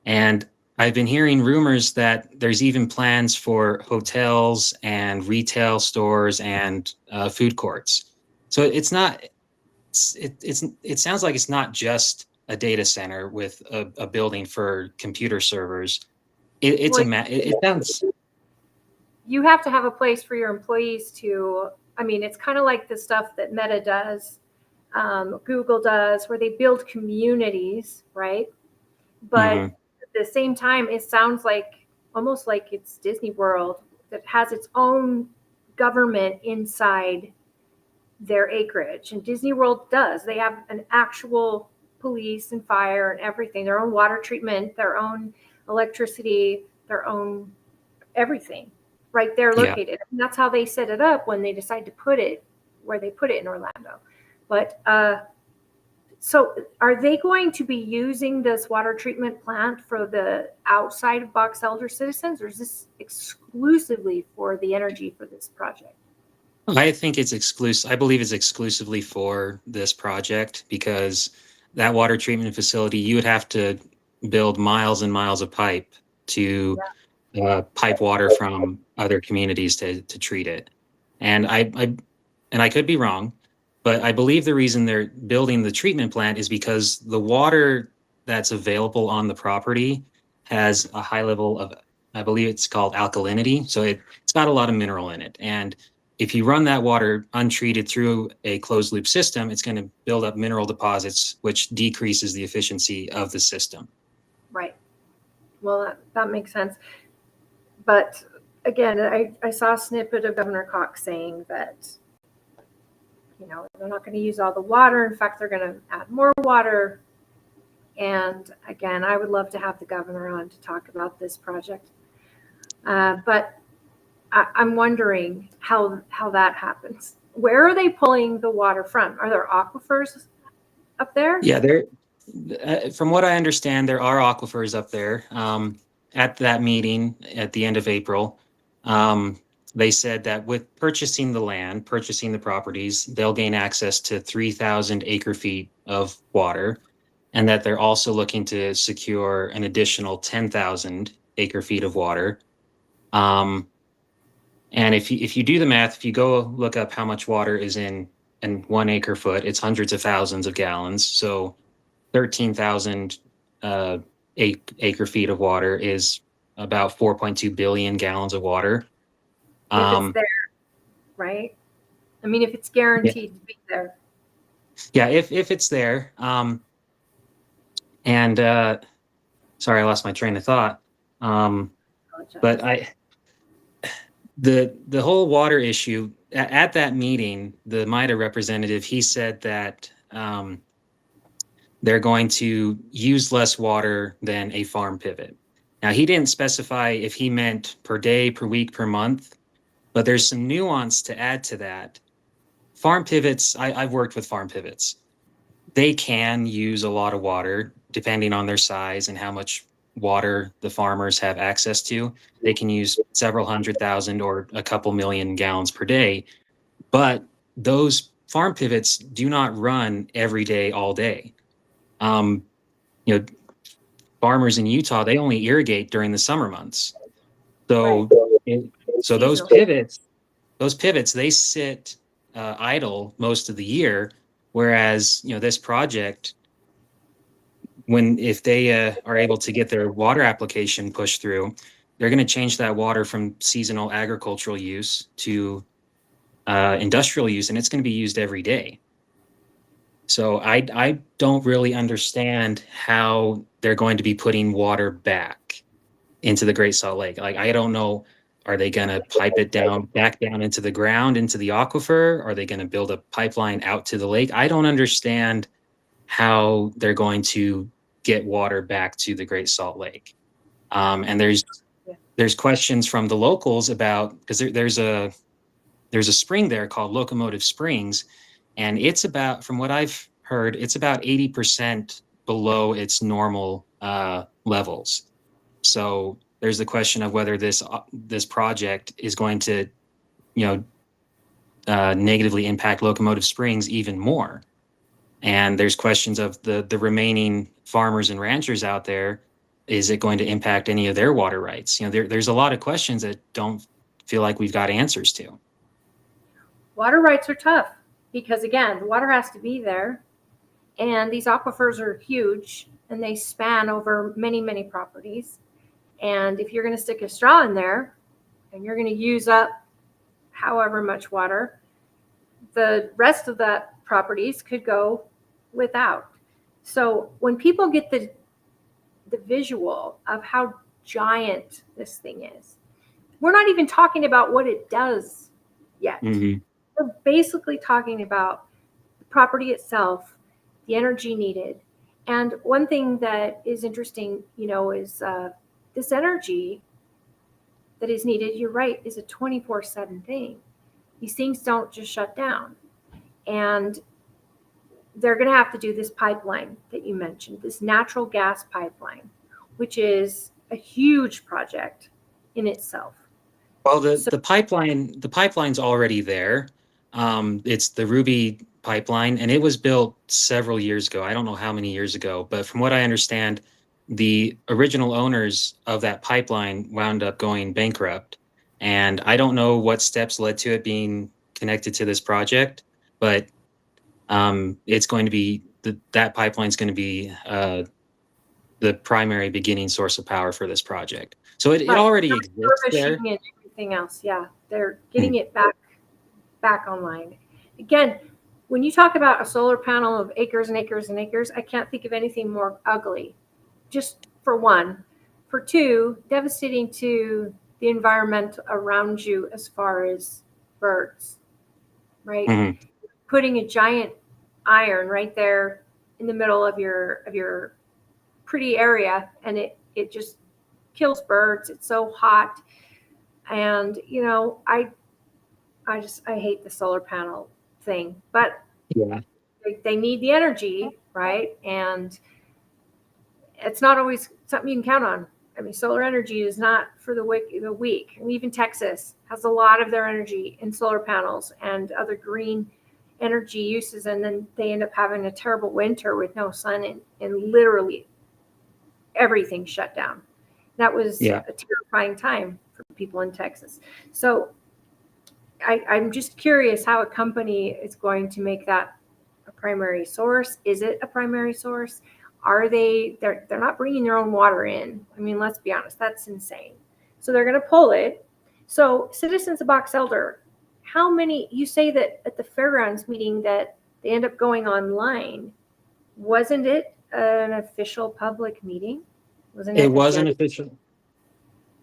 and I've been hearing rumors that there's even plans for hotels and retail stores and food courts. So it's not. It sounds like it's not just a data center with a building for computer servers. It's Well, it sounds. you have to have a place for your employees to, I mean, it's kind of like the stuff that Meta does, Google does, where they build communities, right? But Mhm. at the same time, it sounds like almost like it's Disney World that has its own government inside their acreage. And Disney World does. They have an actual police and fire and everything, their own water treatment, their own electricity, their own everything right there Yeah. located. And that's how they set it up when they decide to put it where they put it in Orlando. But so are they going to be using this water treatment plant for the outside of Box Elder citizens, or is this exclusively for the energy for this project? I think it's exclusive. I believe it's exclusively for this project because that water treatment facility, you would have to build miles and miles of pipe to pipe water from other communities to treat it. And I could be wrong, but I believe the reason they're building the treatment plant is because the water that's available on the property has a high level of, I believe it's called alkalinity. So it's got a lot of mineral in it. And if you run that water untreated through a closed loop system, it's going to build up mineral deposits, which decreases the efficiency of the system. Right. Well, that makes sense. But again, I saw a snippet of Governor Cox saying that, you know, they're not going to use all the water. In fact, they're going to add more water. And again, I would love to have the governor on to talk about this project. But I'm wondering how that happens. Where are they pulling the water from? Are there aquifers up there? Yeah, from what I understand, there are aquifers up there. At that meeting at the end of April, they said that with purchasing the land, purchasing the properties, they'll gain access to 3,000 acre feet of water, and that they're also looking to secure an additional 10,000 acre feet of water. And if you do the math, if you go look up how much water is in 1 acre foot, it's hundreds of thousands of gallons. So 13,000 acre feet of water is about 4.2 billion gallons of water. If it's there, right? I mean, if it's guaranteed to be there. Yeah, if it's there. And sorry, I lost my train of thought. But the whole water issue at that meeting, the MIDA representative, he said that they're going to use less water than a farm pivot. Now, he didn't specify if he meant per day, per week, per month, but there's some nuance to add to that. Farm pivots, I've worked with farm pivots. They can use a lot of water depending on their size and how much water the farmers have access to. They can use several 100,000 or a couple million gallons per day, but those farm pivots do not run every day, all day. You know, farmers in Utah, they only irrigate during the summer months. So, so those pivots, they sit idle most of the year. Whereas, you know, this project, if they are able to get their water application pushed through, they're going to change that water from seasonal agricultural use to industrial use, and it's going to be used every day. So I don't really understand how they're going to be putting water back into the Great Salt Lake. Like, I don't know, are they going to pipe it back down into the ground, into the aquifer? Are they going to build a pipeline out to the lake? I don't understand how they're going to get water back to the Great Salt Lake. And there's there's questions from the locals about, because there's a spring there called Locomotive Springs, and it's about, from what I've heard, it's about 80% below its normal levels. So there's the question of whether this project is going to, negatively impact Locomotive Springs even more. And there's questions of the remaining farmers and ranchers out there. Is it going to impact any of their water rights? There's a lot of questions that don't feel like we've got answers to. Water rights are tough because, again, the water has to be there. And these aquifers are huge and they span over many, many properties. And if you're going to stick a straw in there and you're going to use up however much water, the rest of that properties could go without. So when people get the visual of how giant this thing is, we're not even talking about what it does yet. Mm-hmm. We're basically talking about the property itself, the energy needed. And one thing that is interesting, is this energy that is needed, you're right, is a 24/7 thing. These things don't just shut down. And they're going to have to do this pipeline that you mentioned, this natural gas pipeline, which is a huge project in itself. Well, the pipeline's already there. It's the Ruby pipeline, and it was built several years ago. I don't know how many years ago, but from what I understand, the original owners of that pipeline wound up going bankrupt. And I don't know what steps led to it being connected to this project, but it's going to be that pipeline's going to be the primary beginning source of power for this project. So it already exists there. And everything else, yeah, they're getting it back online. Again, when you talk about a solar panel of acres and acres and acres, I can't think of anything more ugly. Just for one. For two, devastating to the environment around you as far as birds, right? Mm-hmm. Putting a giant iron right there in the middle of your pretty area, and it just kills birds. It's so hot. And I hate the solar panel thing, but yeah, they need the energy, right? And it's not always something you can count on. I mean, solar energy is not for the weak. And even Texas has a lot of their energy in solar panels and other green energy uses. And then they end up having a terrible winter with no sun and literally everything shut down. That was a terrifying time for people in Texas. So I'm just curious how a company is going to make that a primary source. Is it a primary source? Are they're not bringing their own water in. I mean, let's be honest, that's insane. So they're going to pull it. So citizens of Box Elder, how many, you say that at the fairgrounds meeting that they end up going online, wasn't it an official public meeting? It was an official.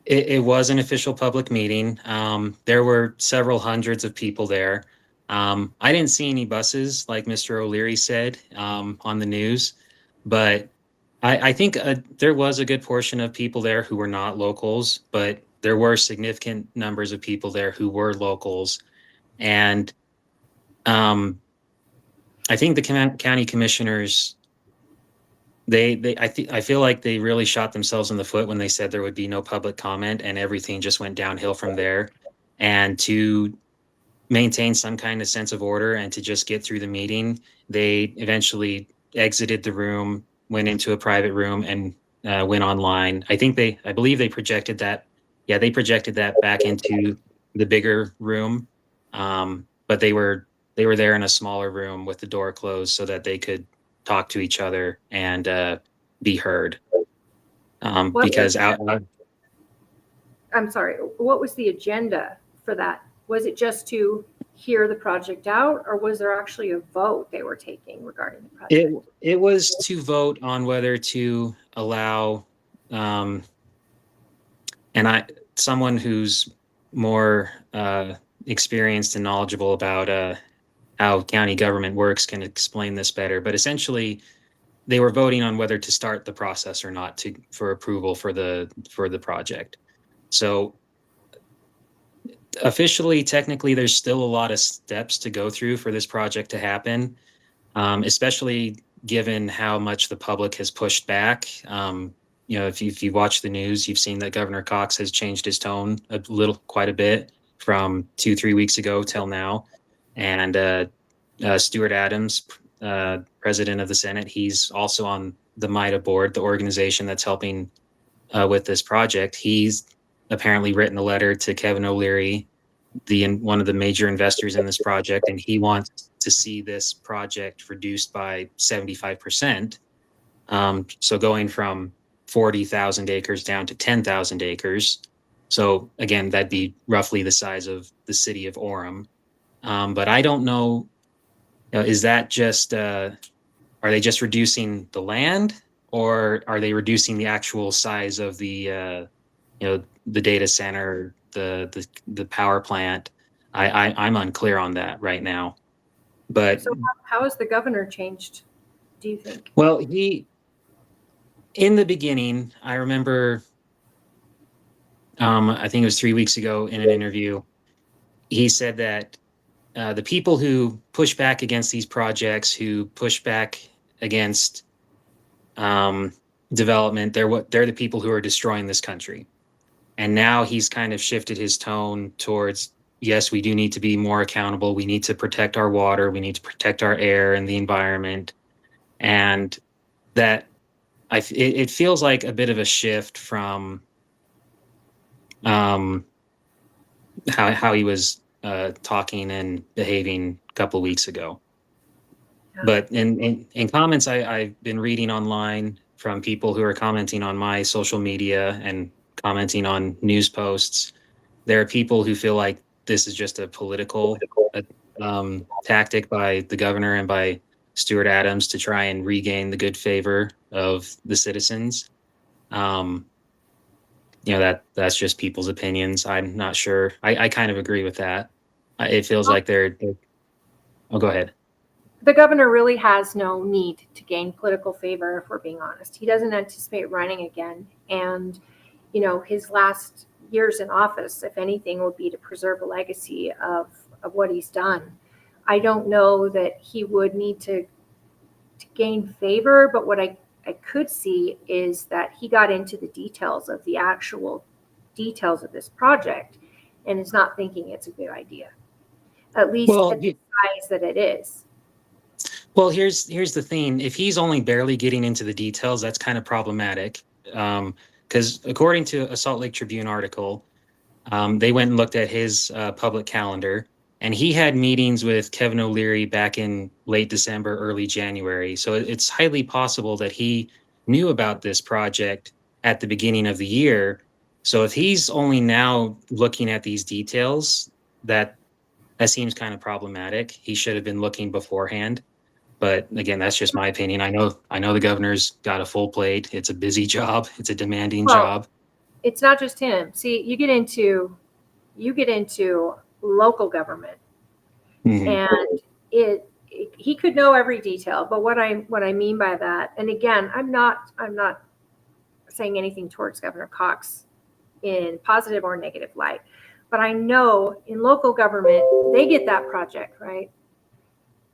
It was an official public meeting. There were several hundreds of people there. I didn't see any buses, like Mr. O'Leary said, on the news, but I think there was a good portion of people there who were not locals, but there were significant numbers of people there who were locals. And I think the county commissioners, I feel like they really shot themselves in the foot when they said there would be no public comment and everything just went downhill from there. And to maintain some kind of sense of order and to just get through the meeting, they eventually exited the room, went into a private room, and went online. I believe they projected that. Yeah, they projected that back into the bigger room, but they were there in a smaller room with the door closed so that they could talk to each other and be heard. Because I'm sorry, what was the agenda for that? Was it just to hear the project out, or was there actually a vote they were taking regarding the project? It was to vote on whether to allow, someone who's more experienced and knowledgeable about how county government works can explain this better. But essentially, they were voting on whether to start the process or not for approval for the project. So officially, technically, there's still a lot of steps to go through for this project to happen, especially given how much the public has pushed back. If you watch the news, you've seen that Governor Cox has changed his tone quite a bit from 2-3 weeks ago till now. And Stuart Adams, president of the Senate, he's also on the MITA board, the organization that's helping with this project. He's apparently written a letter to Kevin O'Leary, one of the major investors in this project, and he wants to see this project reduced by 75%. So going from 40,000 acres down to 10,000 acres. So again, that'd be roughly the size of the city of Orem. But I don't know, is that just, are they just reducing the land, or are they reducing the actual size of the data center, the power plant? I'm unclear on that right now. But So how has the governor changed, do you think? well, in the beginning, I remember, I think it was 3 weeks ago in an interview, he said that the people who push back against these projects, who push back against development, they're the people who are destroying this country. And now he's kind of shifted his tone towards, yes, we do need to be more accountable. We need to protect our water. We need to protect our air and the environment. And that it feels like a bit of a shift from how he was talking and behaving a couple of weeks ago. Yeah. But in comments I've been reading online from people who are commenting on my social media and commenting on news posts, there are people who feel like this is just a political tactic by the governor and by Stuart Adams to try and regain the good favor of the citizens. That's just people's opinions. I'm not sure. I kind of agree with that. It feels like they're oh, go ahead. The governor really has no need to gain political favor, if we're being honest. He doesn't anticipate running again. And, his last years in office, if anything, would be to preserve a legacy of what he's done. I don't know that he would need to gain favor, but what I could see is that he got into the details of the actual details of this project and is not thinking it's a good idea, at least at the size that it is. Well, here's the thing. If he's only barely getting into the details, that's kind of problematic. Because according to a Salt Lake Tribune article, they went and looked at his public calendar, and he had meetings with Kevin O'Leary back in late December, early January. So it's highly possible that he knew about this project at the beginning of the year. So if he's only now looking at these details, that seems kind of problematic. He should have been looking beforehand. But again, that's just my opinion. I know the governor's got a full plate. It's a busy job. It's a demanding job. It's not just him. See, you get into local government, and he could know every detail. But what I mean by that, and again, I'm not saying anything towards Governor Cox in positive or negative light, but I know in local government they get that project right,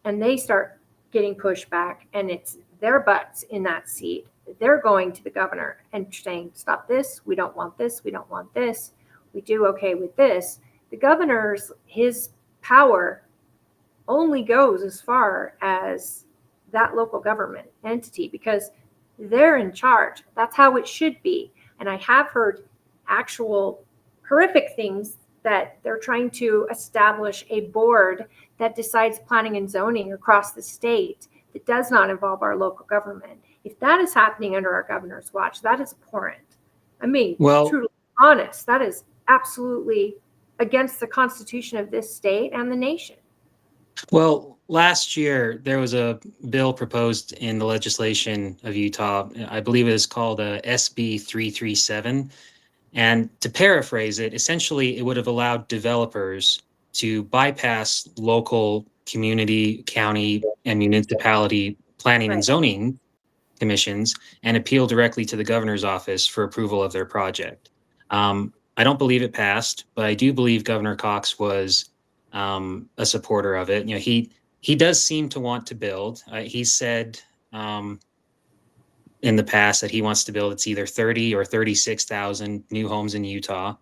and they start getting pushed back, and it's their butts in that seat. They're going to the governor and saying, stop this. We don't want this. We don't want this. We do okay with this. The governor's, his power only goes as far as that local government entity because they're in charge. That's how it should be. And I have heard actual horrific things that they're trying to establish a board that decides planning and zoning across the state that does not involve our local government. If that is happening under our governor's watch, that is abhorrent. I mean, truly honest, that is absolutely against the Constitution of this state and the nation. Well, last year there was a bill proposed in the legislation of Utah. I believe it is called SB 337. And to paraphrase it, essentially it would have allowed developers to bypass local, community, county, and municipality planning and zoning commissions and appeal directly to the governor's office for approval of their project. I don't believe it passed, but I do believe Governor Cox was a supporter of it. He does seem to want to build. He said in the past that he wants to build it's either 30 or 36,000 new homes in Utah.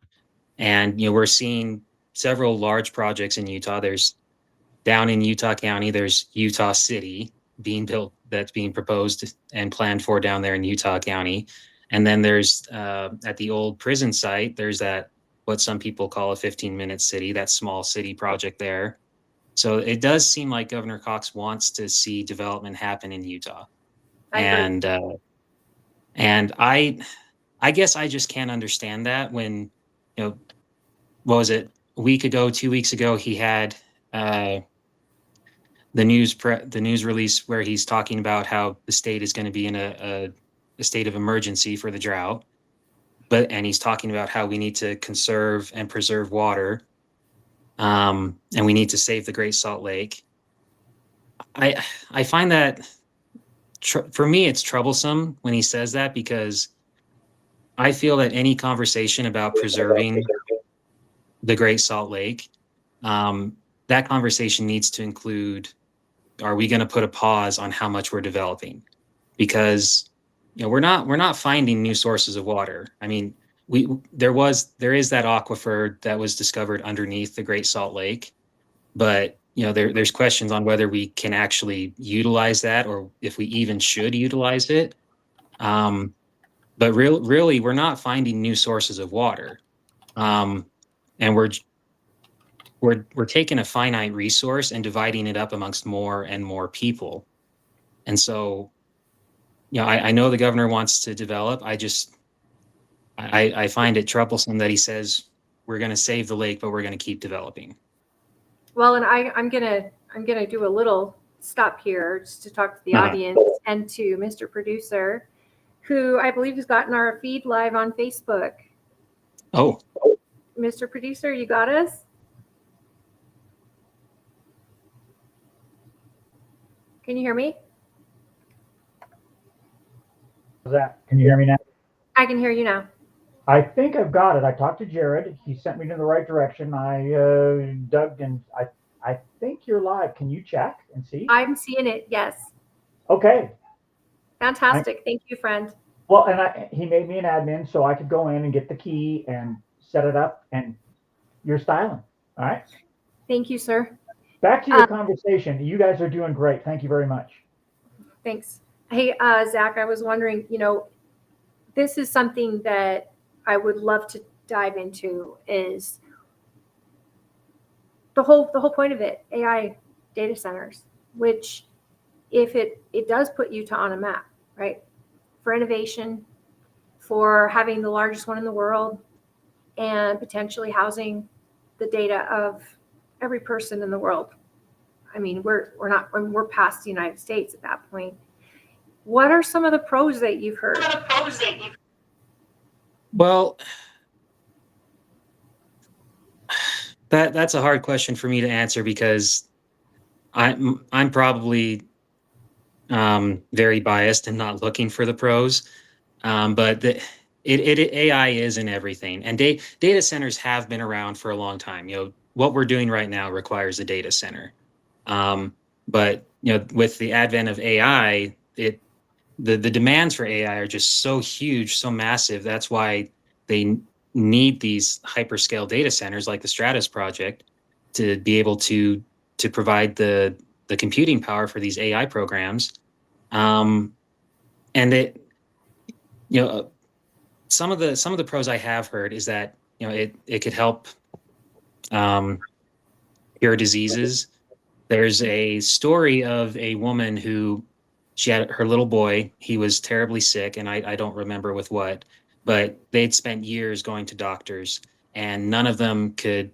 And we're seeing several large projects in Utah. There's down in Utah County, there's Utah City being built that's being proposed and planned for down there in Utah County. And then there's at the old prison site, there's that what some people call a 15-minute city, that small city project there. So it does seem like Governor Cox wants to see development happen in Utah. I agree. And I guess I just can't understand that when, what was it, a week ago, 2 weeks ago, he had the news release where he's talking about how the state is going to be in a state of emergency for the drought, and he's talking about how we need to conserve and preserve water, and we need to save the Great Salt Lake. I find that for me it's troublesome when he says that, because I feel that any conversation about preserving the Great Salt Lake, that conversation needs to include, are we going to put a pause on how much we're developing? Because we're not finding new sources of water. I mean, there is that aquifer that was discovered underneath the Great Salt Lake, but there's questions on whether we can actually utilize that, or if we even should utilize it. But really, we're not finding new sources of water, and we're taking a finite resource and dividing it up amongst more and more people. And so, I know the governor wants to develop. I find it troublesome that he says we're going to save the lake, but we're going to keep developing. Well, and I'm gonna do a little stop here just to talk to the audience and to Mr. Producer, who I believe has gotten our feed live on Facebook. Oh, Mr. Producer, you got us? Can you hear me? Can you hear me now? I can hear you now. I think I've got it. I talked to Jared. He sent me in the right direction. I dug and I think you're live. Can you check and see? I'm seeing it. Yes. Okay. Fantastic. Thank you, friend. Well, and he made me an admin so I could go in and get the key and set it up, and you're styling. All right. Thank you, sir. Back to your conversation. You guys are doing great. Thank you very much. Thanks. Hey, Zach, I was wondering, this is something that I would love to dive into, is the whole point of it, AI data centers, which if it does put Utah on a map, right? For innovation, for having the largest one in the world, and potentially housing the data of every person in the world. I mean, we're past the United States at that point. What are some of the pros that you've heard? Well, that's a hard question for me to answer, because I'm probably very biased and not looking for the pros. But AI is in everything, and data centers have been around for a long time. What we're doing right now requires a data center. But with the advent of AI, the demands for AI are just so huge, so massive. That's why they need these hyperscale data centers like the Stratus project to be able to provide the computing power for these AI programs. And some of the pros I have heard is that it could help cure diseases. There's a story of a woman who, she had her little boy. He was terribly sick, and I don't remember with what, but they'd spent years going to doctors, and none of them could,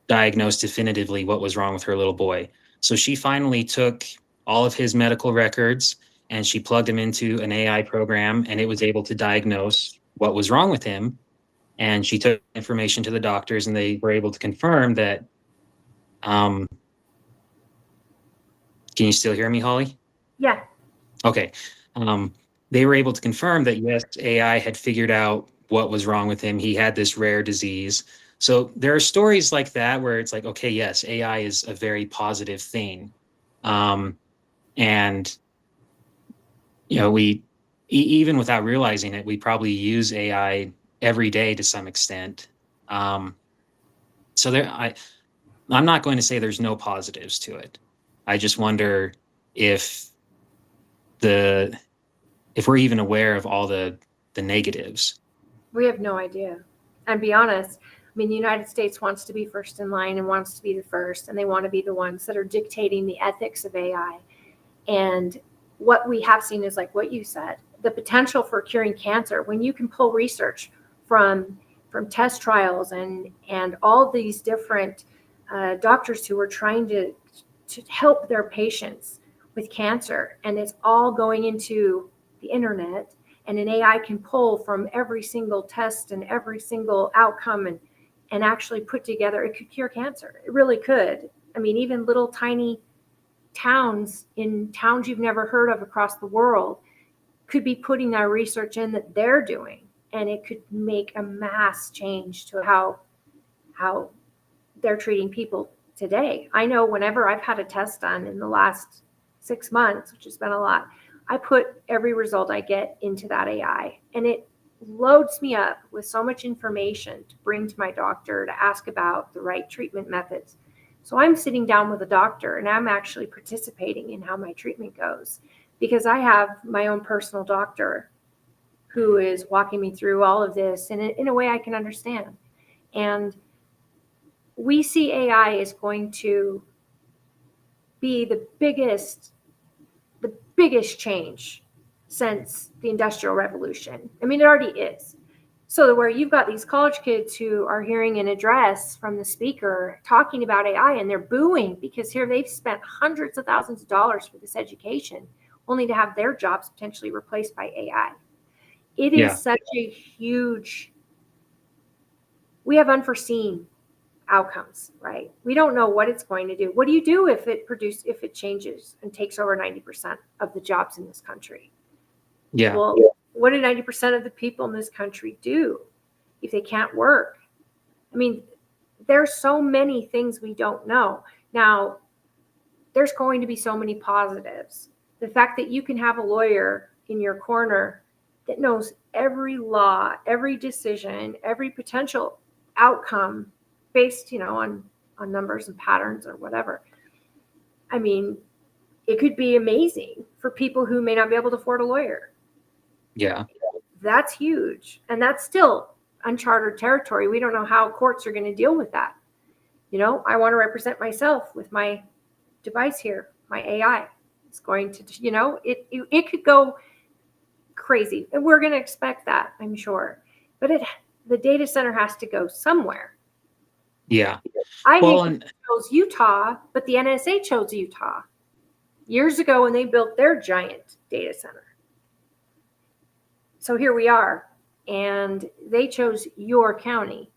diagnose definitively what was wrong with her little boy. So she finally took all of his medical records and she plugged them into an AI program, and it was able to diagnose what was wrong with him. And she took information to the doctors, and they were able to confirm that. Can you still hear me, Holly? Yeah. Okay. They were able to confirm that yes, AI had figured out what was wrong with him. He had this rare disease. So there are stories like that where it's like, okay, yes, AI is a very positive thing. And, even without realizing it, we probably use AI every day to some extent. So I'm not going to say there's no positives to it. I just wonder if if we're even aware of all the negatives. We have no idea. And be honest, I mean, the United States wants to be first in line and wants to be the first, and they want to be the ones that are dictating the ethics of AI. And what we have seen is, like what you said, the potential for curing cancer. When you can pull research from test trials and all these different doctors who are trying to help their patients with cancer, and it's all going into the internet, and an AI can pull from every single test and every single outcome and actually put together, it could cure cancer. It really could. I mean, even little tiny towns you've never heard of across the world could be putting that research in that they're doing, and it could make a mass change to how they're treating people today. I know whenever I've had a test done in the last 6 months, which has been a lot, I put every result I get into that AI, and it loads me up with so much information to bring to my doctor to ask about the right treatment methods. So I'm sitting down with a doctor and I'm actually participating in how my treatment goes, because I have my own personal doctor who is walking me through all of this in a way I can understand. And we see AI is going to be the biggest change since the Industrial Revolution. I mean, it already is. So where you've got these college kids who are hearing an address from the speaker talking about AI, and they're booing because here they've spent hundreds of thousands of dollars for this education, only to have their jobs potentially replaced by AI. It is such a huge, we have unforeseen outcomes, right? We don't know what it's going to do. What do you do if it changes and takes over 90% of the jobs in this country? Yeah. Well, what do 90% of the people in this country do if they can't work? I mean, there's so many things we don't know. Now, there's going to be so many positives. The fact that you can have a lawyer in your corner that knows every law, every decision, every potential outcome based, on numbers and patterns or whatever. I mean, it could be amazing for people who may not be able to afford a lawyer. Yeah. That's huge. And that's still uncharted territory. We don't know how courts are going to deal with that. I want to represent myself with my device here, my AI. It's going to, it could go crazy. And we're going to expect that, I'm sure. But the data center has to go somewhere. Yeah. I chose Utah, but the NSA chose Utah years ago when they built their giant data center. So here we are, and they chose your county.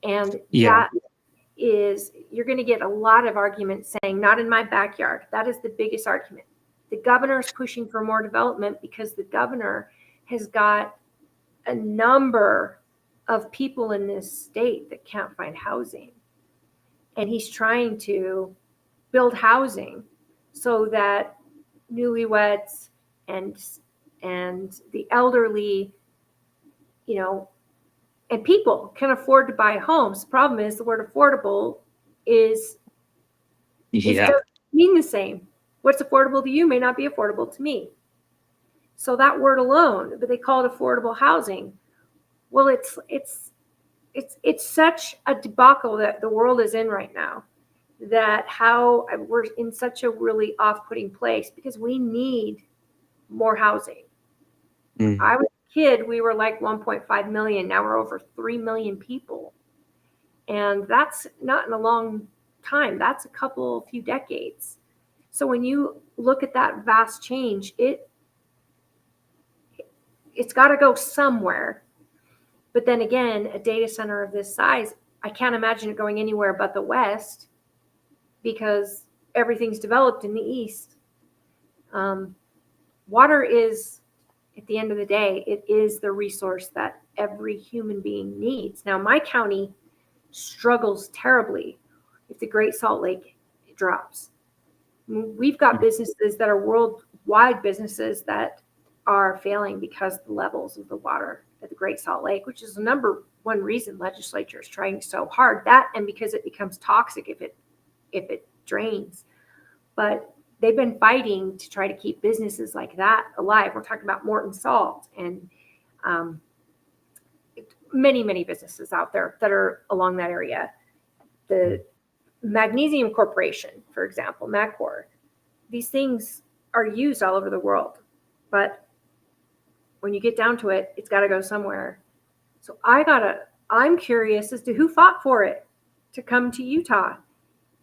And that is, you're going to get a lot of arguments saying, not in my backyard. That is the biggest argument. The governor is pushing for more development because the governor has got a number of people in this state that can't find housing. And he's trying to build housing so that newlyweds and the elderly, and people can afford to buy homes. The problem is the word affordable doesn't mean the same. What's affordable to you may not be affordable to me. So that word alone, but they call it affordable housing. Well, it's such a debacle that the world is in right now, that how we're in such a really off-putting place because we need more housing. Mm-hmm. I was a kid, we were like 1.5 million. Now we're over 3 million people. And that's not in a long time. That's a few decades. So when you look at that vast change, it's got to go somewhere. But then again, a data center of this size, I can't imagine it going anywhere but the West because everything's developed in the East. Water is At the end of the day, it is the resource that every human being needs. Now, my county struggles terribly if the Great Salt Lake drops. We've got businesses that are worldwide businesses that are failing because the levels of the water at the Great Salt Lake, which is the number one reason legislature is trying so hard. That, and because it becomes toxic if it drains. But they've been fighting to try to keep businesses like that alive. We're talking about Morton Salt and many businesses out there that are along that area. The Magnesium Corporation, for example, MagCorp. These things are used all over the world, but when you get down to it, it's got to go somewhere. So I'm curious as to who fought for it to come to Utah.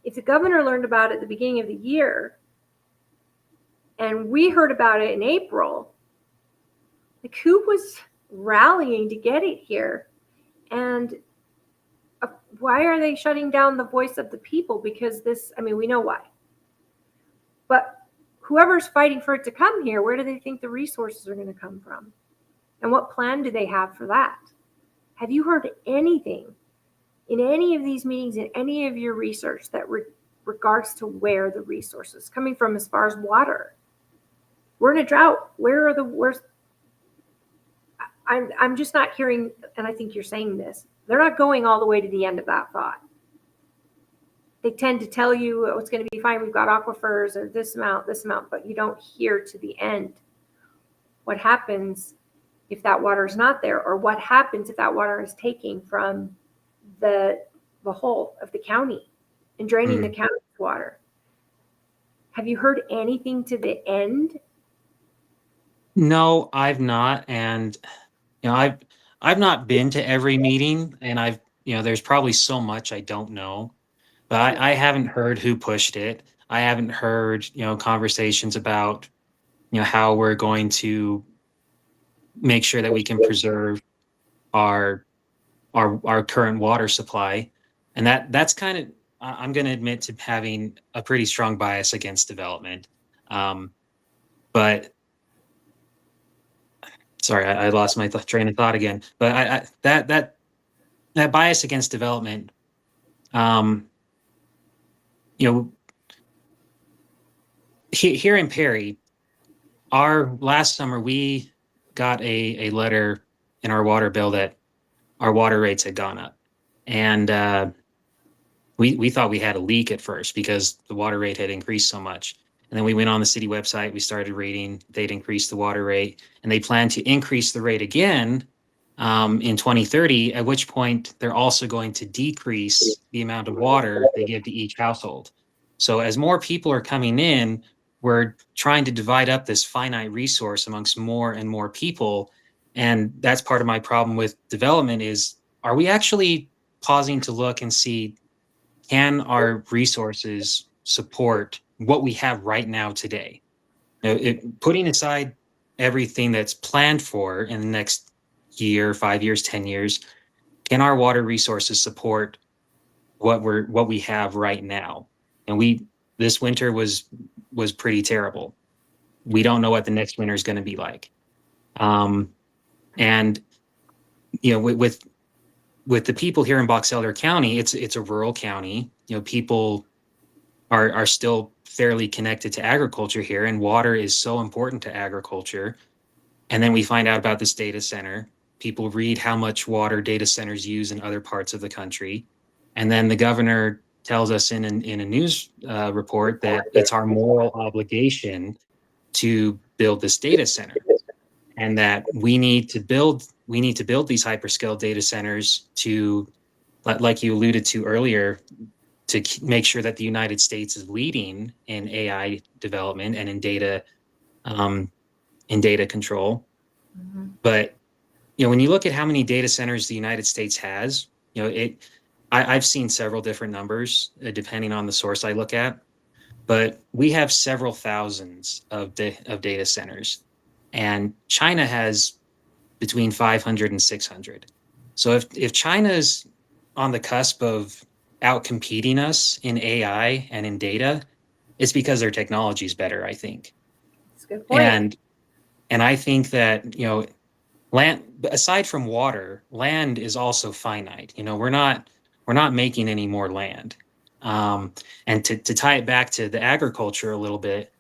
If the governor learned about it at the beginning of the year, and we heard about it in April, like, who was rallying to get it here? And why are they shutting down the voice of the people? Because we know why. But whoever's fighting for it to come here, where do they think the resources are going to come from? And what plan do they have for that? Have you heard anything in any of these meetings, in any of your research that regards to where the resources coming from as far as water? We're in a drought. I'm just not hearing, and I think you're saying this, they're not going all the way to the end of that thought. They tend to tell you, oh, it's going to be fine, we've got aquifers or this amount, but you don't hear to the end. What happens if that water is not there? Or what happens if that water is taken from the whole of the county and draining the county's water? Have you heard anything to the end? No, I've not. And, I've not been to every meeting, and there's probably so much I don't know, but I haven't heard who pushed it. I haven't heard, conversations about, how we're going to make sure that we can preserve our current water supply. And that's kind of, I'm going to admit to having a pretty strong bias against development. But sorry, I lost my train of thought again. But that bias against development, here in Perry, our last summer we got a letter in our water bill that our water rates had gone up, and we thought we had a leak at first because the water rate had increased so much. And then we went on the city website, we started reading, they'd increased the water rate, and they plan to increase the rate again in 2030, at which point they're also going to decrease the amount of water they give to each household. So as more people are coming in, we're trying to divide up this finite resource amongst more and more people. And that's part of my problem with development is, are we actually pausing to look and see, can our resources support what we have right now today? Putting aside everything that's planned for in the next year, 5 years, 10 years, can our water resources support what we have right now? And this winter was pretty terrible. We don't know what the next winter is going to be like. And with the people here in Box Elder County, it's a rural county. People are still fairly connected to agriculture here, and water is so important to agriculture. And then we find out about this data center. People read how much water data centers use in other parts of the country. And then the governor tells us in a news report that it's our moral obligation to build this data center, and that we need to build these hyperscale data centers to, like you alluded to earlier, to make sure that the United States is leading in AI development and in data control. Mm-hmm. But when you look at how many data centers the United States has, I've seen several different numbers depending on the source I look at, but we have several thousands of data centers, and China has between 500 and 600. So if China is on the cusp of out-competing us in AI and in data, it's because their technology is better, I think. That's a good point. And I think that, land, aside from water, land is also finite. We're not making any more land. And to tie it back to the agriculture a little bit,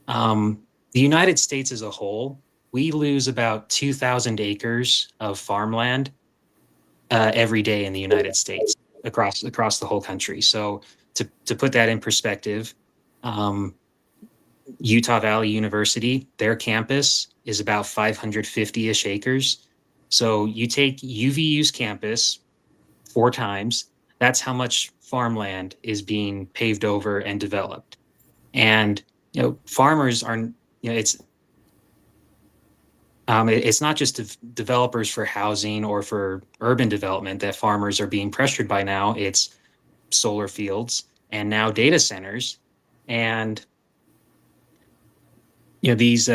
the United States as a whole, we lose about 2,000 acres of farmland every day in the United States across the whole country. So to put that in perspective, Utah Valley University, their campus is about 550-ish acres. So you take UVU's campus 4 times, that's how much farmland is being paved over and developed. And farmers are, it's not just developers for housing or for urban development that farmers are being pressured by now. It's solar fields and now data centers. And these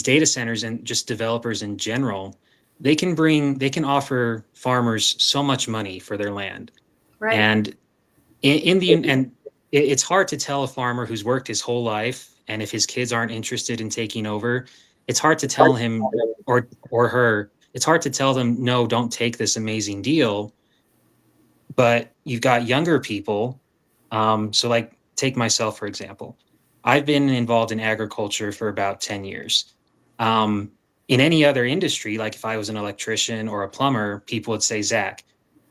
data centers and just developers in general, they can offer farmers so much money for their land. Right. And it's hard to tell a farmer who's worked his whole life, and if his kids aren't interested in taking over, it's hard to tell him or her, it's hard to tell them, no, don't take this amazing deal. But you've got younger people. So like take myself, for example. I've been involved in agriculture for about 10 years. In any other industry, like if I was an electrician or a plumber, people would say, Zach,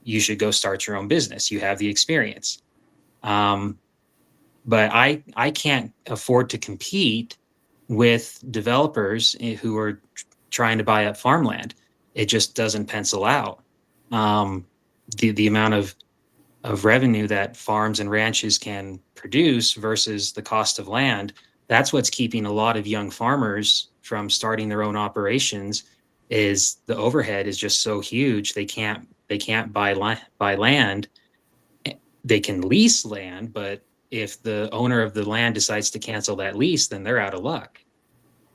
you should go start your own business. You have the experience. But I can't afford to compete with developers who are trying to buy up farmland. It just doesn't pencil out. The amount of revenue that farms and ranches can produce versus the cost of land, that's what's keeping a lot of young farmers from starting their own operations. Is the overhead is just so huge, they can't buy land. They can lease land, but if the owner of the land decides to cancel that lease, then they're out of luck.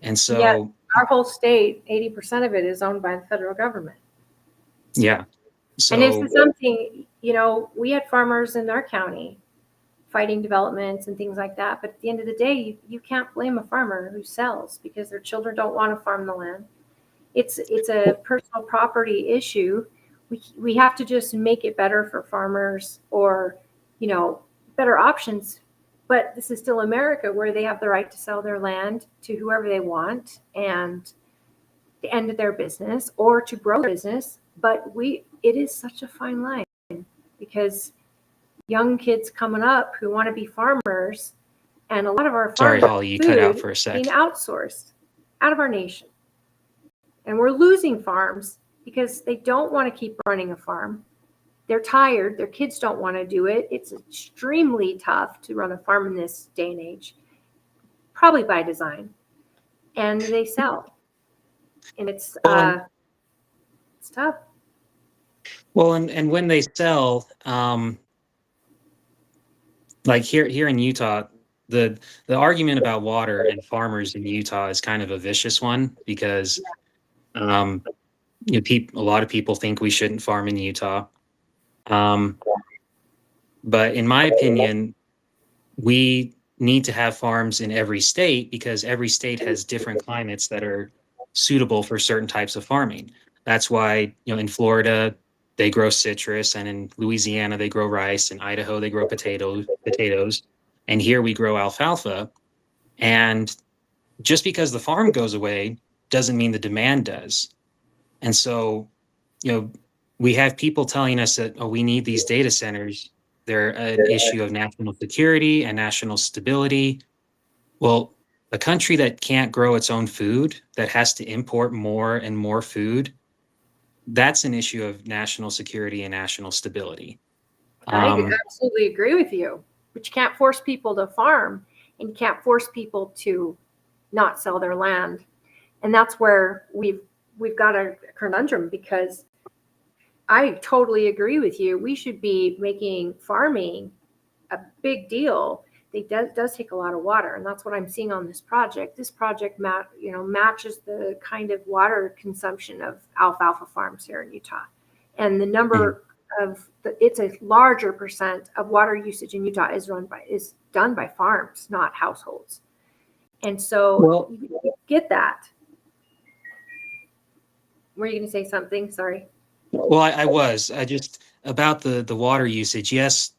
And so Yeah, our whole state, 80% of it is owned by the federal government. Yeah. So, and this is something, we had farmers in our county fighting developments and things like that. But at the end of the day, you can't blame a farmer who sells because their children don't want to farm the land. It's a personal property issue. We have to just make it better for farmers, or, better options. But this is still America, where they have the right to sell their land to whoever they want and to end their business or to grow their business. But it is such a fine line, because young kids coming up who want to be farmers, and a lot of our sorry, farmers Holly, you cut out for a sec. being outsourced out of our nation. And we're losing farms because they don't want to keep running a farm. They're tired. Their kids don't want to do it. It's extremely tough to run a farm in this day and age, probably by design. And they sell. And it's tough. Well, and when they sell, like here in Utah, the argument about water and farmers in Utah is kind of a vicious one, because a lot of people think we shouldn't farm in Utah. But in my opinion, we need to have farms in every state, because every state has different climates that are suitable for certain types of farming. That's why, in Florida, they grow citrus, and in Louisiana, they grow rice, in Idaho, they grow potatoes, and here we grow alfalfa. And just because the farm goes away doesn't mean the demand does. And so, we have people telling us that, we need these data centers. They're an issue of national security and national stability. Well, a country that can't grow its own food, that has to import more and more food, that's an issue of national security and national stability. I absolutely agree with you. But you can't force people to farm, and you can't force people to not sell their land. And that's where we've got a conundrum, because I totally agree with you. We should be making farming a big deal. It does take a lot of water, and that's what I'm seeing on this project. This project matches the kind of water consumption of alfalfa farms here in Utah, and the number of it's a larger percent of water usage in Utah is done by farms, not households. And so you get that. Were you going to say something? Sorry. Well, I just about the water usage. Yes,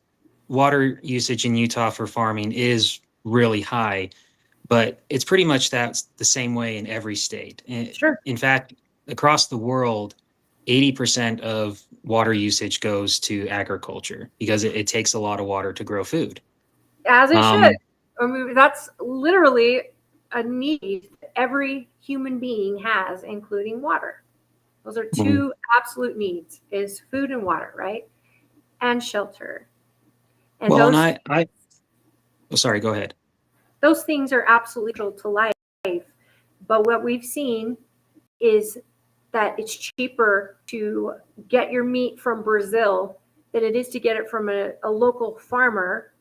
water usage in Utah for farming is really high, but it's pretty much that's the same way in every state. Sure. In fact, across the world, 80% of water usage goes to agriculture because it takes a lot of water to grow food. As it should. I mean, that's literally a need that every human being has, including water. Those are two absolute needs: is food and water, right? And shelter. And Well, those and oh, sorry, go ahead. those things are absolutely crucial to life. But what we've seen is that it's cheaper to get your meat from Brazil than it is to get it from a local farmer.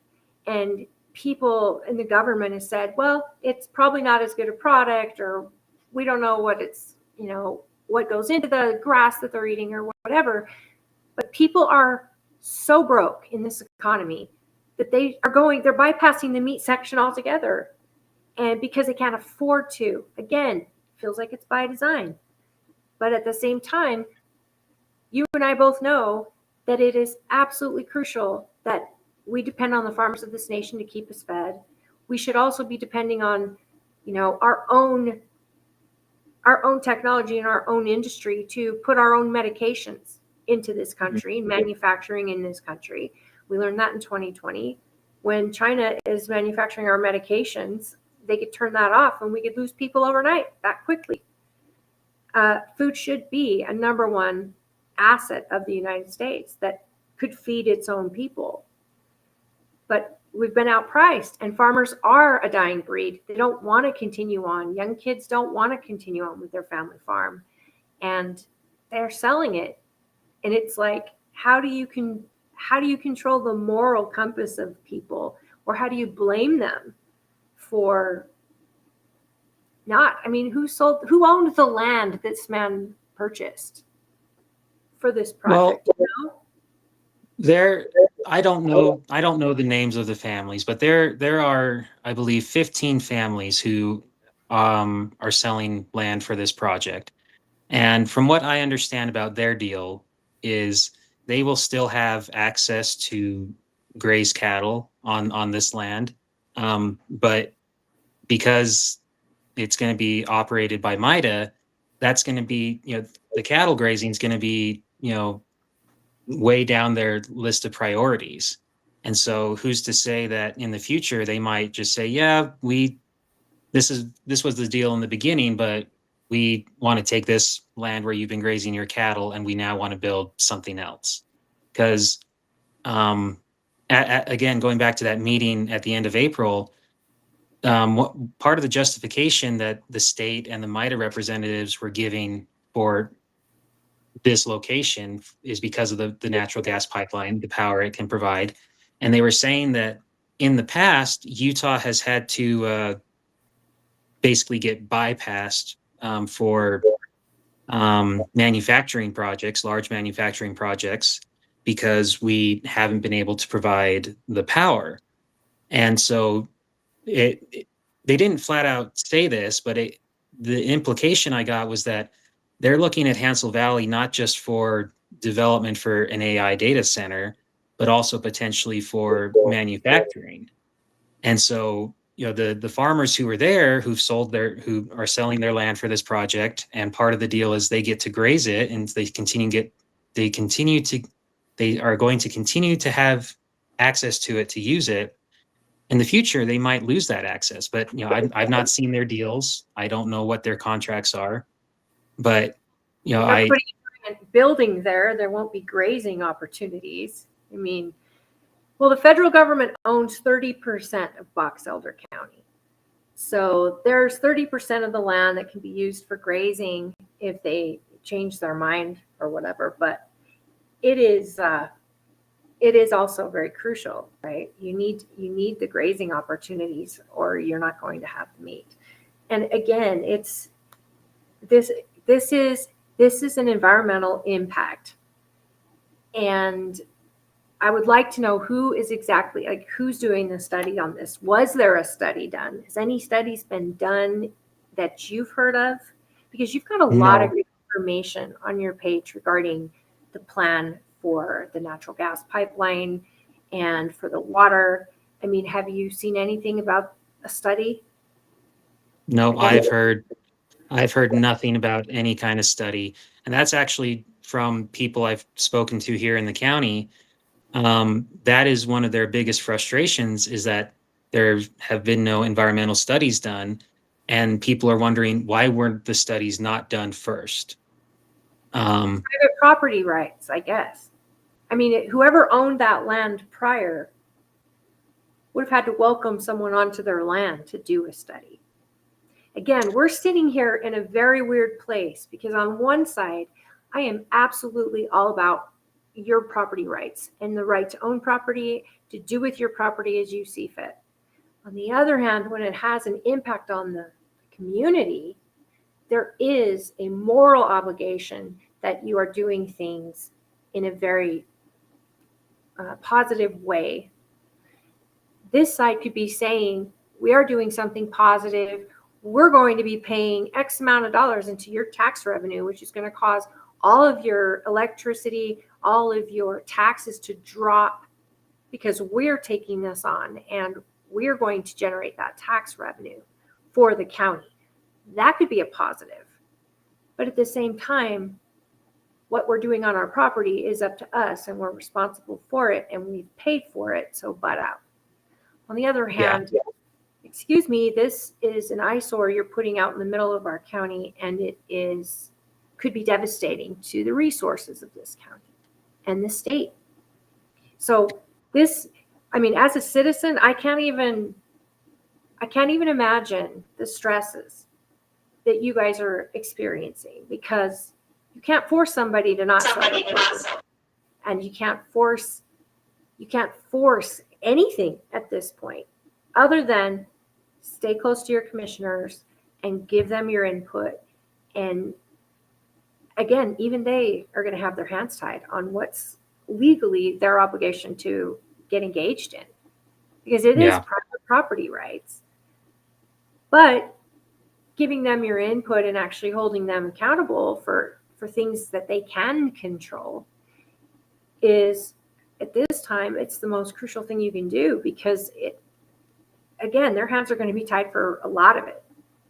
And people in the government have said, well, it's probably not as good a product, or we don't know what it's, what goes into the grass that they're eating or whatever. But people are so broke in this economy that they're bypassing the meat section altogether. And because they can't afford to, again, feels like it's by design. But at the same time, you and I both know that it is absolutely crucial that we depend on the farmers of this nation to keep us fed. We should also be depending on, our own technology and our own industry to put our own medications into this country, manufacturing in this country. We learned that in 2020. When China is manufacturing our medications, they could turn that off and we could lose people overnight that quickly. Food should be a number one asset of the United States that could feed its own people. But we've been outpriced, and farmers are a dying breed. They don't want to continue on. Young kids don't want to continue on with their family farm, and they're selling it. And it's like, how do you control the moral compass of people, or how do you blame them for not? I mean, who owned the land this man purchased for this project? Well, I don't know the names of the families, but there are, I believe, 15 families who are selling land for this project. And from what I understand about their deal is they will still have access to graze cattle on this land. But because it's going to be operated by MITA, that's going to be, the cattle grazing is going to be, way down their list of priorities. And so who's to say that in the future they might just say, yeah, this was the deal in the beginning, but we want to take this land where you've been grazing your cattle and we now want to build something else. Because again, going back to that meeting at the end of April, part of the justification that the state and the MITA representatives were giving for this location is because of the natural gas pipeline, the power it can provide. And they were saying that in the past, Utah has had to basically get bypassed for manufacturing projects, large manufacturing projects, because we haven't been able to provide the power. And so they didn't flat out say this, but the implication I got was that they're looking at Hansel Valley not just for development for an AI data center, but also potentially for manufacturing. And so, the farmers who were there, who are selling their land for this project, and part of the deal is they get to graze it, and they are going to continue to have access to it to use it. In the future, they might lose that access, but I've not seen their deals. I don't know what their contracts are. But They're putting a building there won't be grazing opportunities. I mean, well, the federal government owns 30% of Box Elder County, so there's 30% of the land that can be used for grazing if they change their mind or whatever. But it is also very crucial, right? You need the grazing opportunities, or you're not going to have the meat. And again, it's this is an environmental impact. And I would like to know who's doing the study on this. Was there a study done? Has any studies been done that you've heard of? Because you've got a lot of information on your page regarding the plan for the natural gas pipeline and for the water. I mean, have you seen anything about a study? No, Again, I've heard nothing about any kind of study, and that's actually from people I've spoken to here in the county. That is one of their biggest frustrations, is that there have been no environmental studies done, and people are wondering, why weren't the studies not done first? private property rights, I guess. I mean, whoever owned that land prior would have had to welcome someone onto their land to do a study. Again, we're sitting here in a very weird place because on one side, I am absolutely all about your property rights and the right to own property, to do with your property as you see fit. On the other hand, when it has an impact on the community, there is a moral obligation that you are doing things in a very positive way. This side could be saying, we are doing something positive. We're going to be paying X amount of dollars into your tax revenue, which is going to cause all of your electricity, all of your taxes to drop because we're taking this on and we're going to generate that tax revenue for the county. That could be a positive. But at the same time, what we're doing on our property is up to us and we're responsible for it and we've paid for it, so butt out. On the other hand, excuse me, this is an eyesore you're putting out in the middle of our county, and it could be devastating to the resources of this county and the state. So this, I mean, as a citizen, I can't even imagine the stresses that you guys are experiencing, because you can't force somebody to not sell, and you can't force anything at this point other than stay close to your commissioners and give them your input. And again, even they are going to have their hands tied on what's legally their obligation to get engaged in, because it is private property rights. But giving them your input and actually holding them accountable for things that they can control is, at this time, it's the most crucial thing you can do, because again, their hands are going to be tied for a lot of it.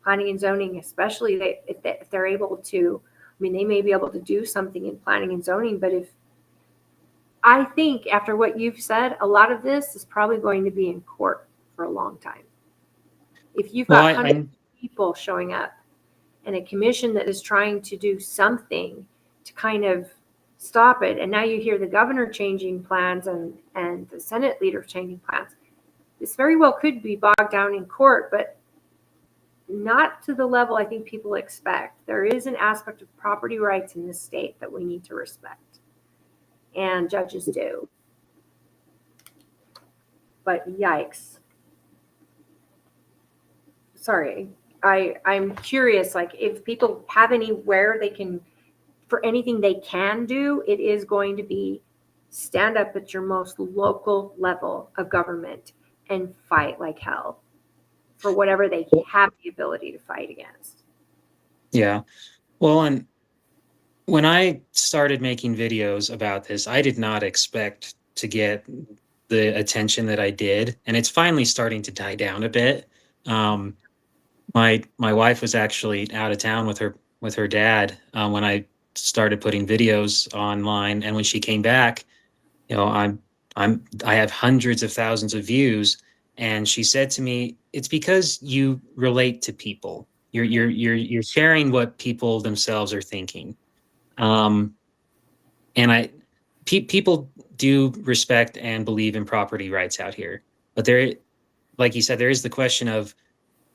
Planning and zoning, especially if they're able to, I mean, they may be able to do something in planning and zoning, but I think after what you've said, a lot of this is probably going to be in court for a long time. If you've got hundreds of people showing up and a commission that is trying to do something to kind of stop it, and now you hear the governor changing plans and the Senate leader changing plans, this very well could be bogged down in court, but not to the level I think people expect. There is an aspect of property rights in this state that we need to respect, and judges do. But yikes. Sorry, I'm curious, like, if people have anywhere they can, for anything they can do, it is going to be stand up at your most local level of government and fight like hell for whatever they have the ability to fight against. Yeah. Well, and when I started making videos about this, I did not expect to get the attention that I did, and it's finally starting to die down a bit. My wife was actually out of town with her dad when I started putting videos online, and when she came back, you know, I have hundreds of thousands of views, and she said to me, "It's because you relate to people. You're sharing what people themselves are thinking." And people do respect and believe in property rights out here, but there, like you said, there is the question of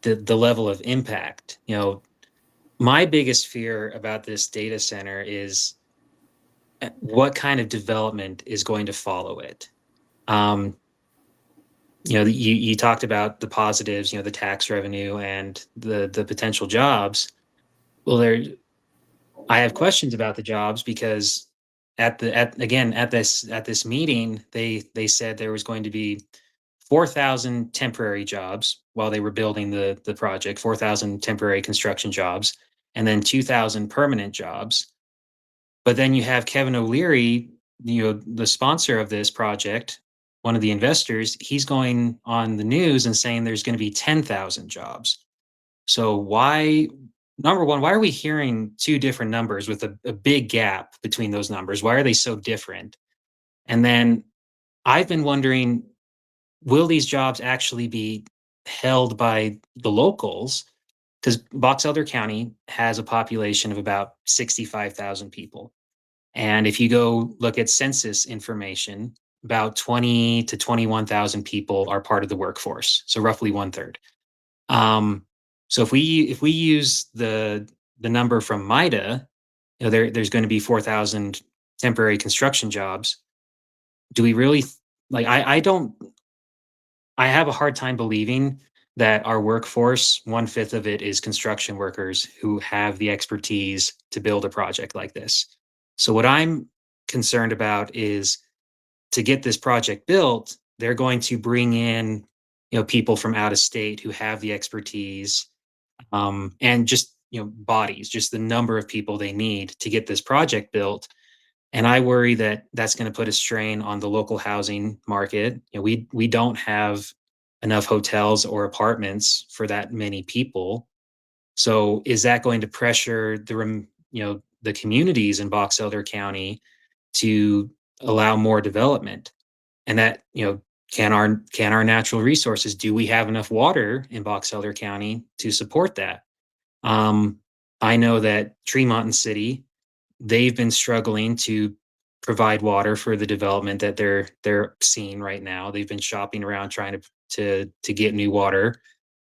the level of impact. You know, my biggest fear about this data center is what kind of development is going to follow it. You know, you talked about the positives, you know, the tax revenue and the potential jobs. Well, I have questions about the jobs, because at this meeting, they said there was going to be 4,000 temporary jobs while they were building the project, 4,000 temporary construction jobs. and then 2,000 permanent jobs. But then you have Kevin O'Leary, the sponsor of this project, one of the investors, he's going on the news and saying there's going to be 10,000 jobs. So number one, why are we hearing two different numbers with a big gap between those numbers? Why are they so different? And then I've been wondering, will these jobs actually be held by the locals? Because Box Elder County has a population of about 65,000 people. And if you go look at census information, about 20 to 21,000 people are part of the workforce. So roughly 1/3. So if we use the number from MIDA, there's going to be 4,000 temporary construction jobs. Do we really like? I have a hard time believing that our workforce, 1/5 of it is construction workers who have the expertise to build a project like this. So what I'm concerned about is, to get this project built, they're going to bring in, people from out of state who have the expertise, and just, bodies, just the number of people they need to get this project built. And I worry that that's going to put a strain on the local housing market. We don't have enough hotels or apartments for that many people. So is that going to pressure the communities in Box Elder County to allow more development? And that, can our natural resources, do we have enough water in Box Elder County to support that? I know that Tremont City, they've been struggling to provide water for the development that they're seeing right now. They've been shopping around trying to get new water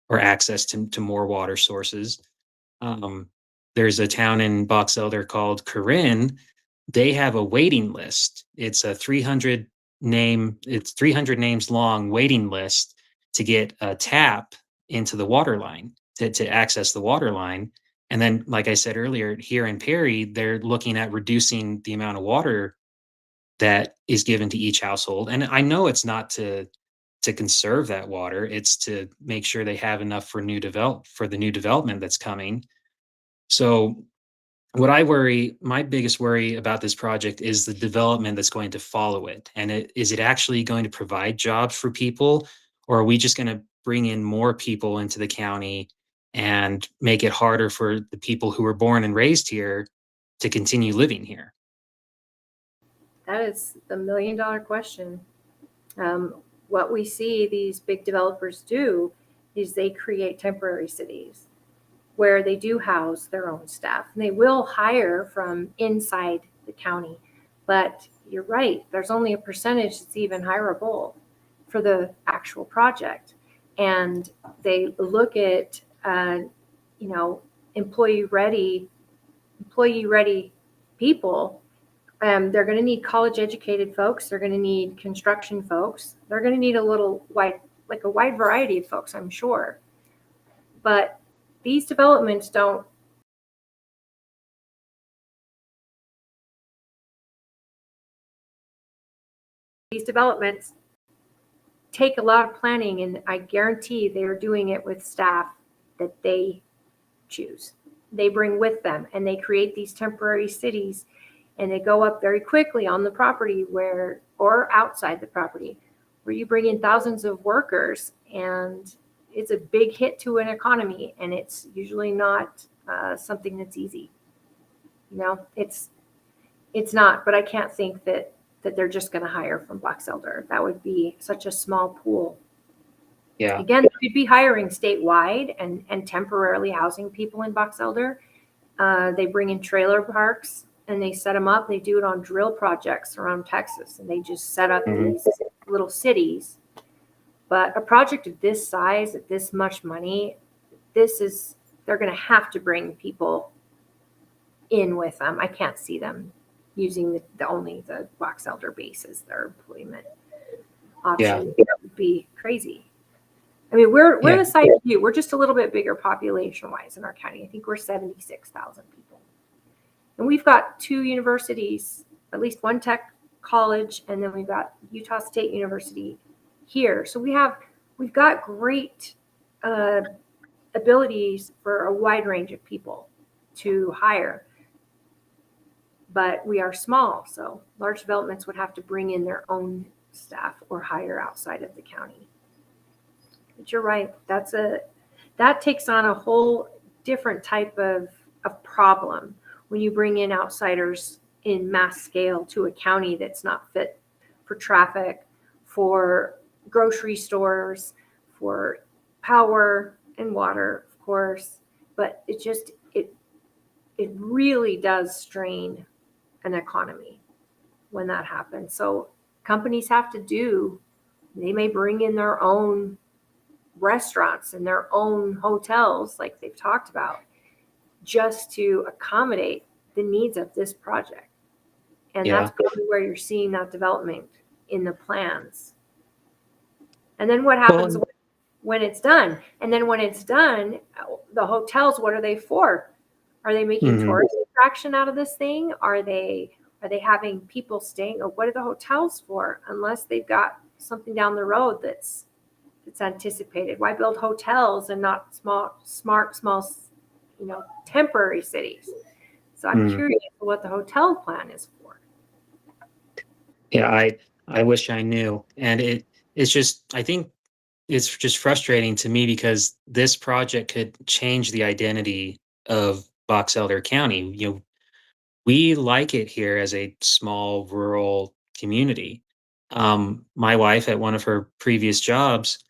or access to more water sources. There's a town in Box Elder called Corinne. They have a waiting list. It's a 300 names long waiting list to get a tap into the water line, to access the water line. And then, like I said earlier, here in Perry, they're looking at reducing the amount of water that is given to each household. And I know it's not to conserve that water; it's to make sure they have enough for the new development that's coming. So, my biggest worry about this project is the development that's going to follow it. And is it actually going to provide jobs for people, or are we just going to bring in more people into the county and make it harder for the people who were born and raised here to continue living here? That is the $1 million question. What we see these big developers do is they create temporary cities where they do house their own staff, and they will hire from inside the county. But you're right, there's only a percentage that's even hireable for the actual project. And they look at, employee ready people. They're going to need college educated folks. They're going to need construction folks. They're going to need a wide variety of folks, I'm sure. But these developments take a lot of planning, and I guarantee they are doing it with staff that they choose. They bring with them, and they create these temporary cities, and they go up very quickly on the property or outside the property, where you bring in thousands of workers, and it's a big hit to an economy, and it's usually not something that's easy. It's not, but I can't think that they're just going to hire from Box Elder. That would be such a small pool. Yeah. Again, they could be hiring statewide and temporarily housing people in Box Elder. They bring in trailer parks and they set them up. They do it on drill projects around Texas, and they just set up these little cities. But a project of this size, at this much money, they're going to have to bring people in with them. I can't see them using only the Box Elder base as their employment option. Yeah. That would be crazy. I mean, we're the size of you. We're just a little bit bigger population-wise in our county. I think we're 76,000 people. And we've got 2 universities, at least one tech college, and then we've got Utah State University here. So we've got great abilities for a wide range of people to hire. But we are small, so large developments would have to bring in their own staff or hire outside of the county. But you're right, that takes on a whole different type of problem when you bring in outsiders in mass scale to a county that's not fit for traffic, for grocery stores, for power and water, of course. But it really does strain an economy when that happens. So companies have to they may bring in their own restaurants and their own hotels, like they've talked about, just to accommodate the needs of this project. And that's probably where you're seeing that development in the plans. And then what happens when it's done? And then when it's done, the hotels, what are they for? Are they making tourist attraction out of this thing? Are they having people staying? Or what are the hotels for? Unless they've got something down the road that's anticipated. Why build hotels and not small, temporary cities? So I'm curious what the hotel plan is for. Yeah, I wish I knew. And it's just, I think it's just frustrating to me because this project could change the identity of Box Elder County. We like it here as a small rural community. My wife, at one of her previous jobs,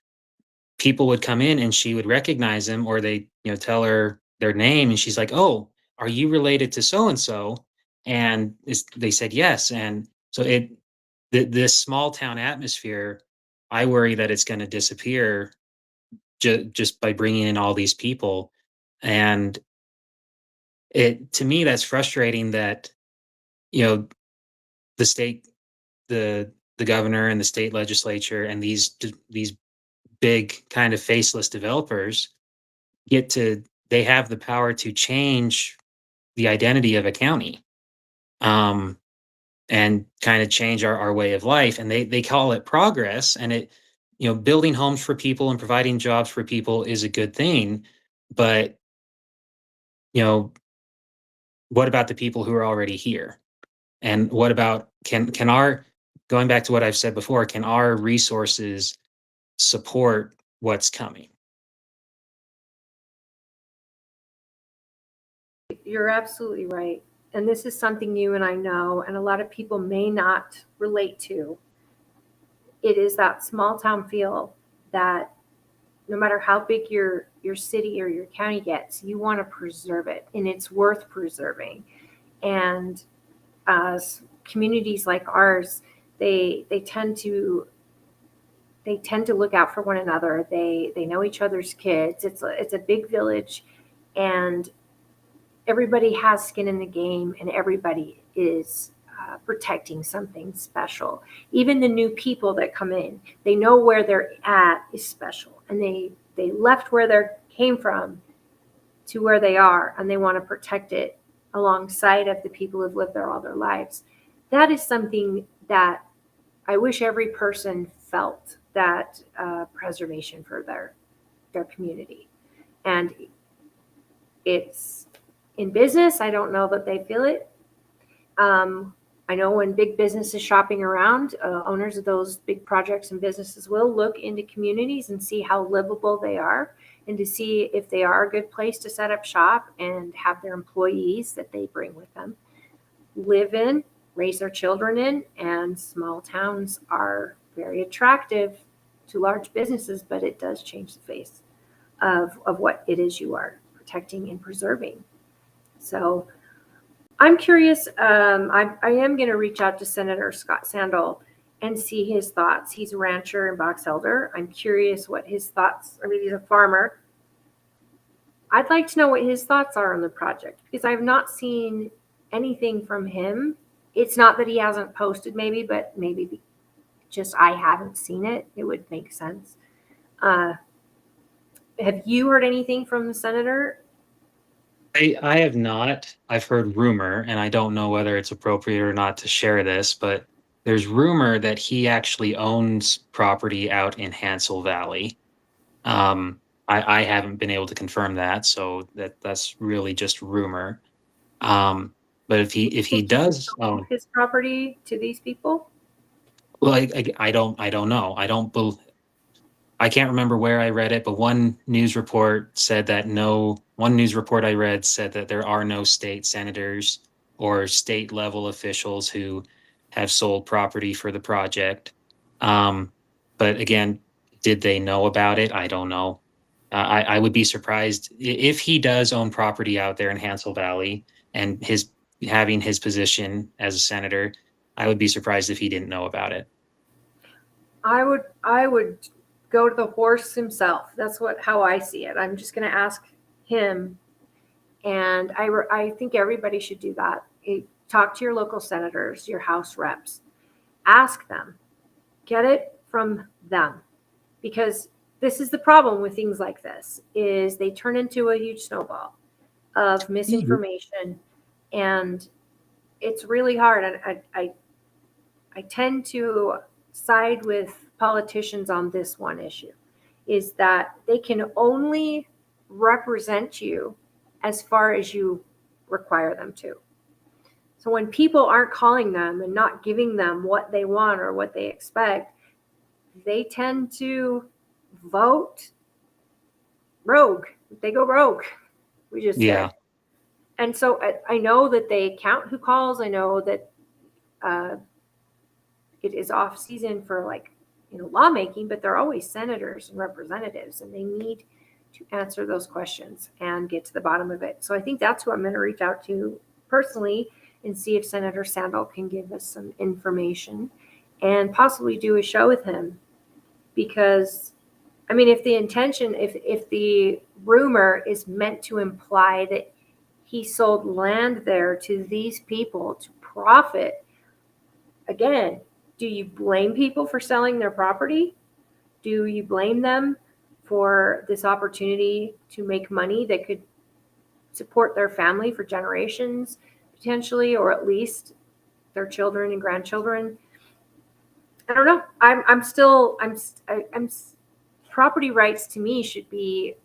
people would come in and she would recognize them, or they, tell her their name, and she's like, "Oh, are you related to so and so?" And they said yes. And so this small town atmosphere, I worry that it's going to disappear just by bringing in all these people. And to me, that's frustrating that, the state, the governor and the state legislature and these big kind of faceless developers they have the power to change the identity of a county, and kind of change our way of life. And they call it progress, and building homes for people and providing jobs for people is a good thing. But, what about the people who are already here? And what about, going back to what I've said before, can our resources support what's coming? You're absolutely right. And this is something you and I know, and a lot of people may not relate to. It is that small town feel that no matter how big your city or your county gets, you want to preserve it, and it's worth preserving. And as communities like ours, they tend to look out for one another. They know each other's kids. It's a big village, and everybody has skin in the game, and everybody is protecting something special. Even the new people that come in, they know where they're at is special, and they left where they came from to where they are, and they want to protect it alongside of the people who've lived there all their lives. That is something that I wish every person felt, that preservation for their community. And it's in business, I don't know that they feel it. I know when big business is shopping around, owners of those big projects and businesses will look into communities and see how livable they are, and to see if they are a good place to set up shop and have their employees that they bring with them live in, raise their children in. And small towns are very attractive to large businesses, but it does change the face of what it is you are protecting and preserving. So I'm curious. I am going to reach out to Senator Scott Sandell and see his thoughts. He's a rancher in Box Elder. I'm curious what his thoughts. I mean, he's a farmer. I'd like to know what his thoughts are on the project, because I've not seen anything from him. It's not that he hasn't posted, but maybe just I haven't seen it. It would make sense. Have you heard anything from the senator? I have not. I've heard rumor, and I don't know whether it's appropriate or not to share this, but there's rumor that he actually owns property out in Hansel Valley. I haven't been able to confirm that, so that's really just rumor. But if he does Sold own, his property to these people? well, I don't know. I can't remember where I read it, but one news report I read said that there are no state senators or state level officials who have sold property for the project. But again, did they know about it? I don't know. I would be surprised if he does own property out there in Hansel Valley and having his position as a senator. I would be surprised if he didn't know about it. I would go to the horse himself. That's how I see it. I'm just going to ask him, and I think everybody should do that. Talk to your local senators, your House reps, ask them, get it from them, because this is the problem with things like this: is they turn into a huge snowball of misinformation, and it's really hard. And I tend to side with politicians on this one issue, is that they can only represent you as far as you require them to. So when people aren't calling them and not giving them what they want or what they expect, they tend to vote rogue. They go rogue. We just Yeah. said. And so I know that they count who calls. I know that it is off season for lawmaking, but they're always senators and representatives, and they need to answer those questions and get to the bottom of it. So I think that's who I'm going to reach out to personally and see if Senator Sandal can give us some information and possibly do a show with him. Because, I mean, if the rumor is meant to imply that he sold land there to these people to profit, again, do you blame people for selling their property? Do you blame them for this opportunity to make money that could support their family for generations, potentially, or at least their children and grandchildren? I don't know. Property rights to me should be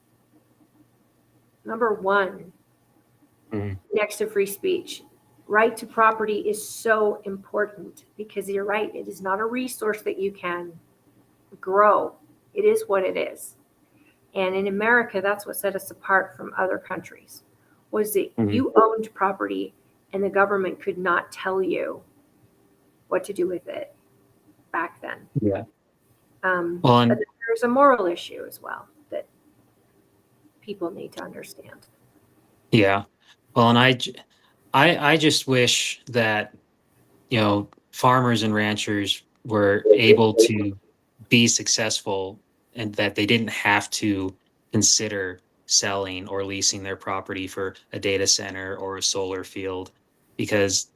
number one next to free speech. Right to property is so important because you're right. It is not a resource that you can grow. It is what it is. And in America, that's what set us apart from other countries, was that you owned property and the government could not tell you what to do with it back then. Yeah. But there's a moral issue as well that people need to understand. Yeah. Well, and I just wish that, farmers and ranchers were able to be successful and that they didn't have to consider selling or leasing their property for a data center or a solar field. Because,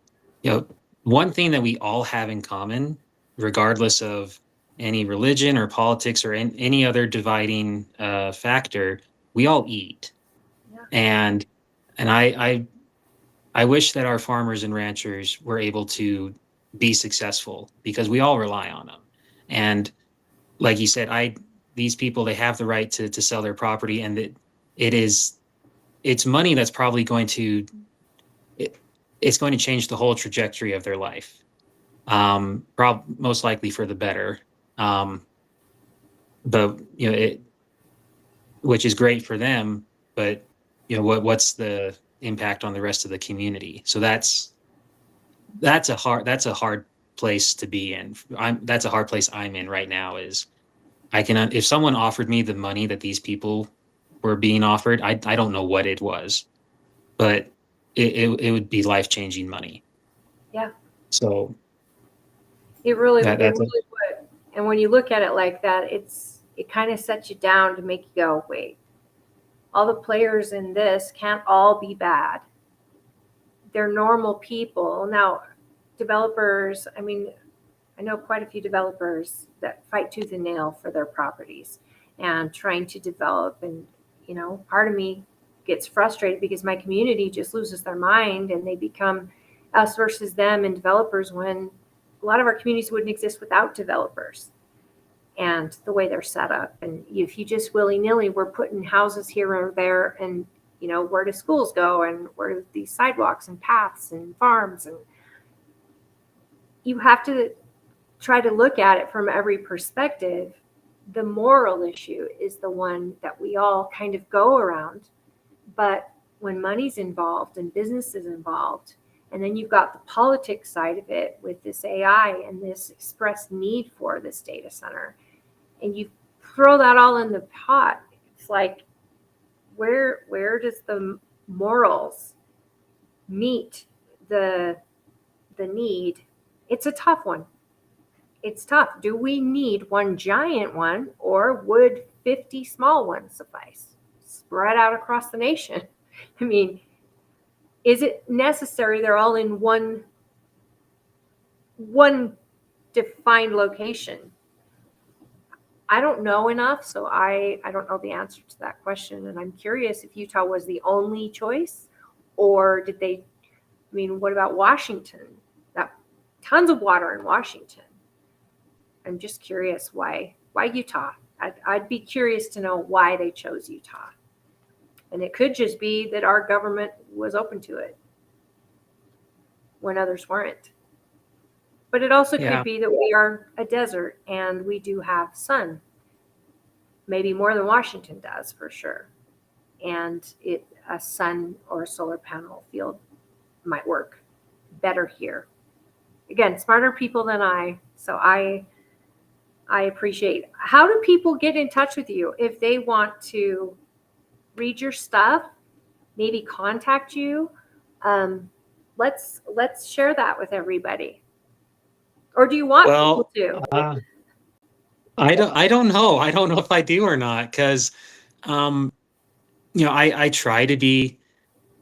one thing that we all have in common, regardless of any religion or politics or any other dividing factor, we all eat. Yeah. And I wish that our farmers and ranchers were able to be successful because we all rely on them. And like you said, these people, they have the right to sell their property, and it's money that's probably it's going to change the whole trajectory of their life. Most likely for the better. But which is great for them, but what's the impact on the rest of the community? So that's a hard place to be in. That's a hard place I'm in right now. Is if someone offered me the money that these people were being offered, I don't know what it was, but it would be life-changing money. Yeah. So it really would. And when you look at it like that, it kind of sets you down to make you go, wait, all the players in this can't all be bad. They're normal people. Now, developers, I mean, I know quite a few developers that fight tooth and nail for their properties and trying to develop. And, part of me gets frustrated because my community just loses their mind and they become us versus them and developers, when a lot of our communities wouldn't exist without developers. and the way they're set up. And if you just willy-nilly, we're putting houses here or there, and where do schools go, and where do these sidewalks and paths and farms, and you have to try to look at it from every perspective. The moral issue is the one that we all kind of go around, but when money's involved and business is involved, and then you've got the politics side of it with this AI and this express need for this data center, and you throw that all in the pot, it's like, where does the morals meet the need? It's a tough one. It's tough. Do we need one giant one, or would 50 small ones suffice, spread out across the nation? I mean, is it necessary they're all in one defined location? I don't know enough, so I don't know the answer to that question. And I'm curious if Utah was the only choice, or did they, what about Washington? That tons of water in Washington. I'm just curious why Utah? I'd be curious to know why they chose Utah. And it could just be that our government was open to it when others weren't. But it also could be that we are a desert and we do have sun, maybe more than Washington does, for sure. And a sun or a solar panel field might work better here. Again, smarter people than I. So I appreciate. How do people get in touch with you if they want to read your stuff, maybe contact you? Let's share that with everybody. Or do you want people to? I don't know. I don't know if I do or not, because I try to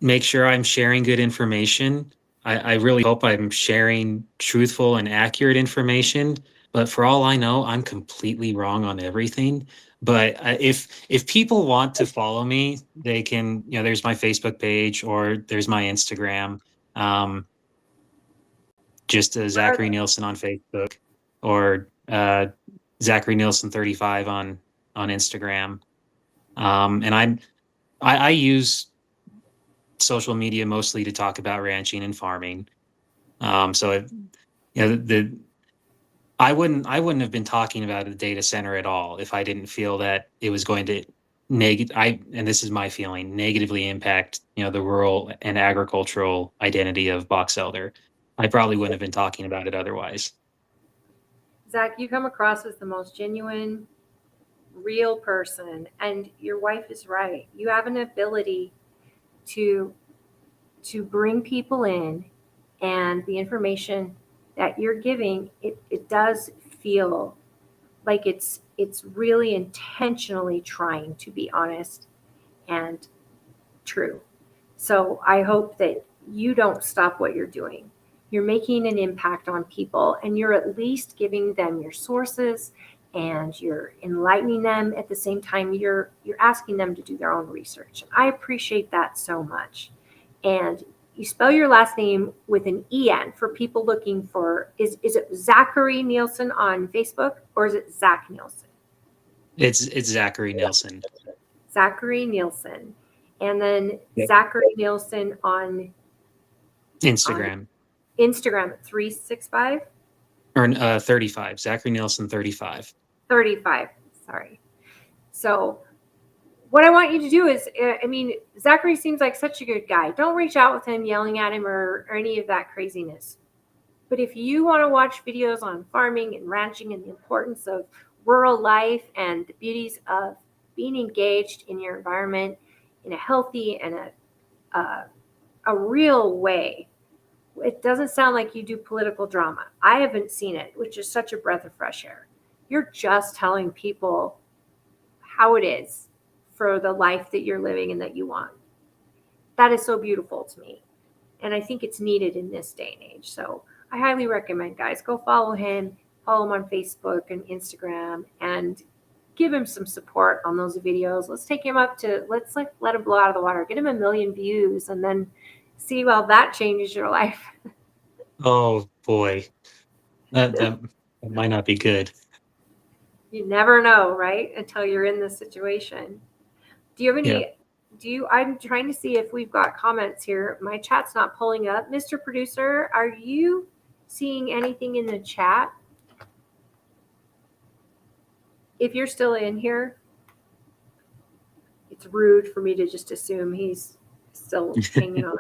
make sure I'm sharing good information. I really hope I'm sharing truthful and accurate information. But for all I know, I'm completely wrong on everything. But if people want to follow me, they can. There's my Facebook page, or there's my Instagram. Just Zachary Nielsen on Facebook, or Zachary Nielsen 35 on Instagram. And I use social media mostly to talk about ranching and farming. So I wouldn't have been talking about a data center at all if I didn't feel that it was going to and this is my feeling, negatively impact the rural and agricultural identity of Box Elder. I probably wouldn't have been talking about it otherwise. Zach, you come across as the most genuine, real person, and your wife is right. You have an ability to bring people in, and the information that you're giving, it does feel like it's really intentionally trying to be honest and true. So I hope that you don't stop what you're doing. You're making an impact on people, and you're at least giving them your sources, and you're enlightening them. At the same time, you're asking them to do their own research. I appreciate that so much. And you spell your last name with an E-N for people looking for, is it Zachary Nielsen on Facebook, or is it Zach Nielsen? It's Zachary Nielsen. Zachary Nielsen. And then Zachary Nielsen on Instagram. Instagram at 365? Or 35. Zachary Nielsen 35. 35. Sorry. So what I want you to do is, Zachary seems like such a good guy. Don't reach out with him yelling at him or any of that craziness. But if you want to watch videos on farming and ranching and the importance of rural life and the beauties of being engaged in your environment in a healthy and a real way, it doesn't sound like you do political drama. I haven't seen it, which is such a breath of fresh air. You're just telling people how it is for the life that you're living and that you want. That is so beautiful to me. And I think it's needed in this day and age. So I highly recommend, guys, go follow him on Facebook and Instagram, and give him some support on those videos. Let's take him up to, let him blow out of the water, get him 1 million views, and then see how that changes your life. Oh boy, that might not be good. You never know, right? Until you're in this situation. Do you have any? Yeah. I'm trying to see if we've got comments here. My chat's not pulling up. Mr. Producer, are you seeing anything in the chat? If you're still in here, it's rude for me to just assume he's still hanging on.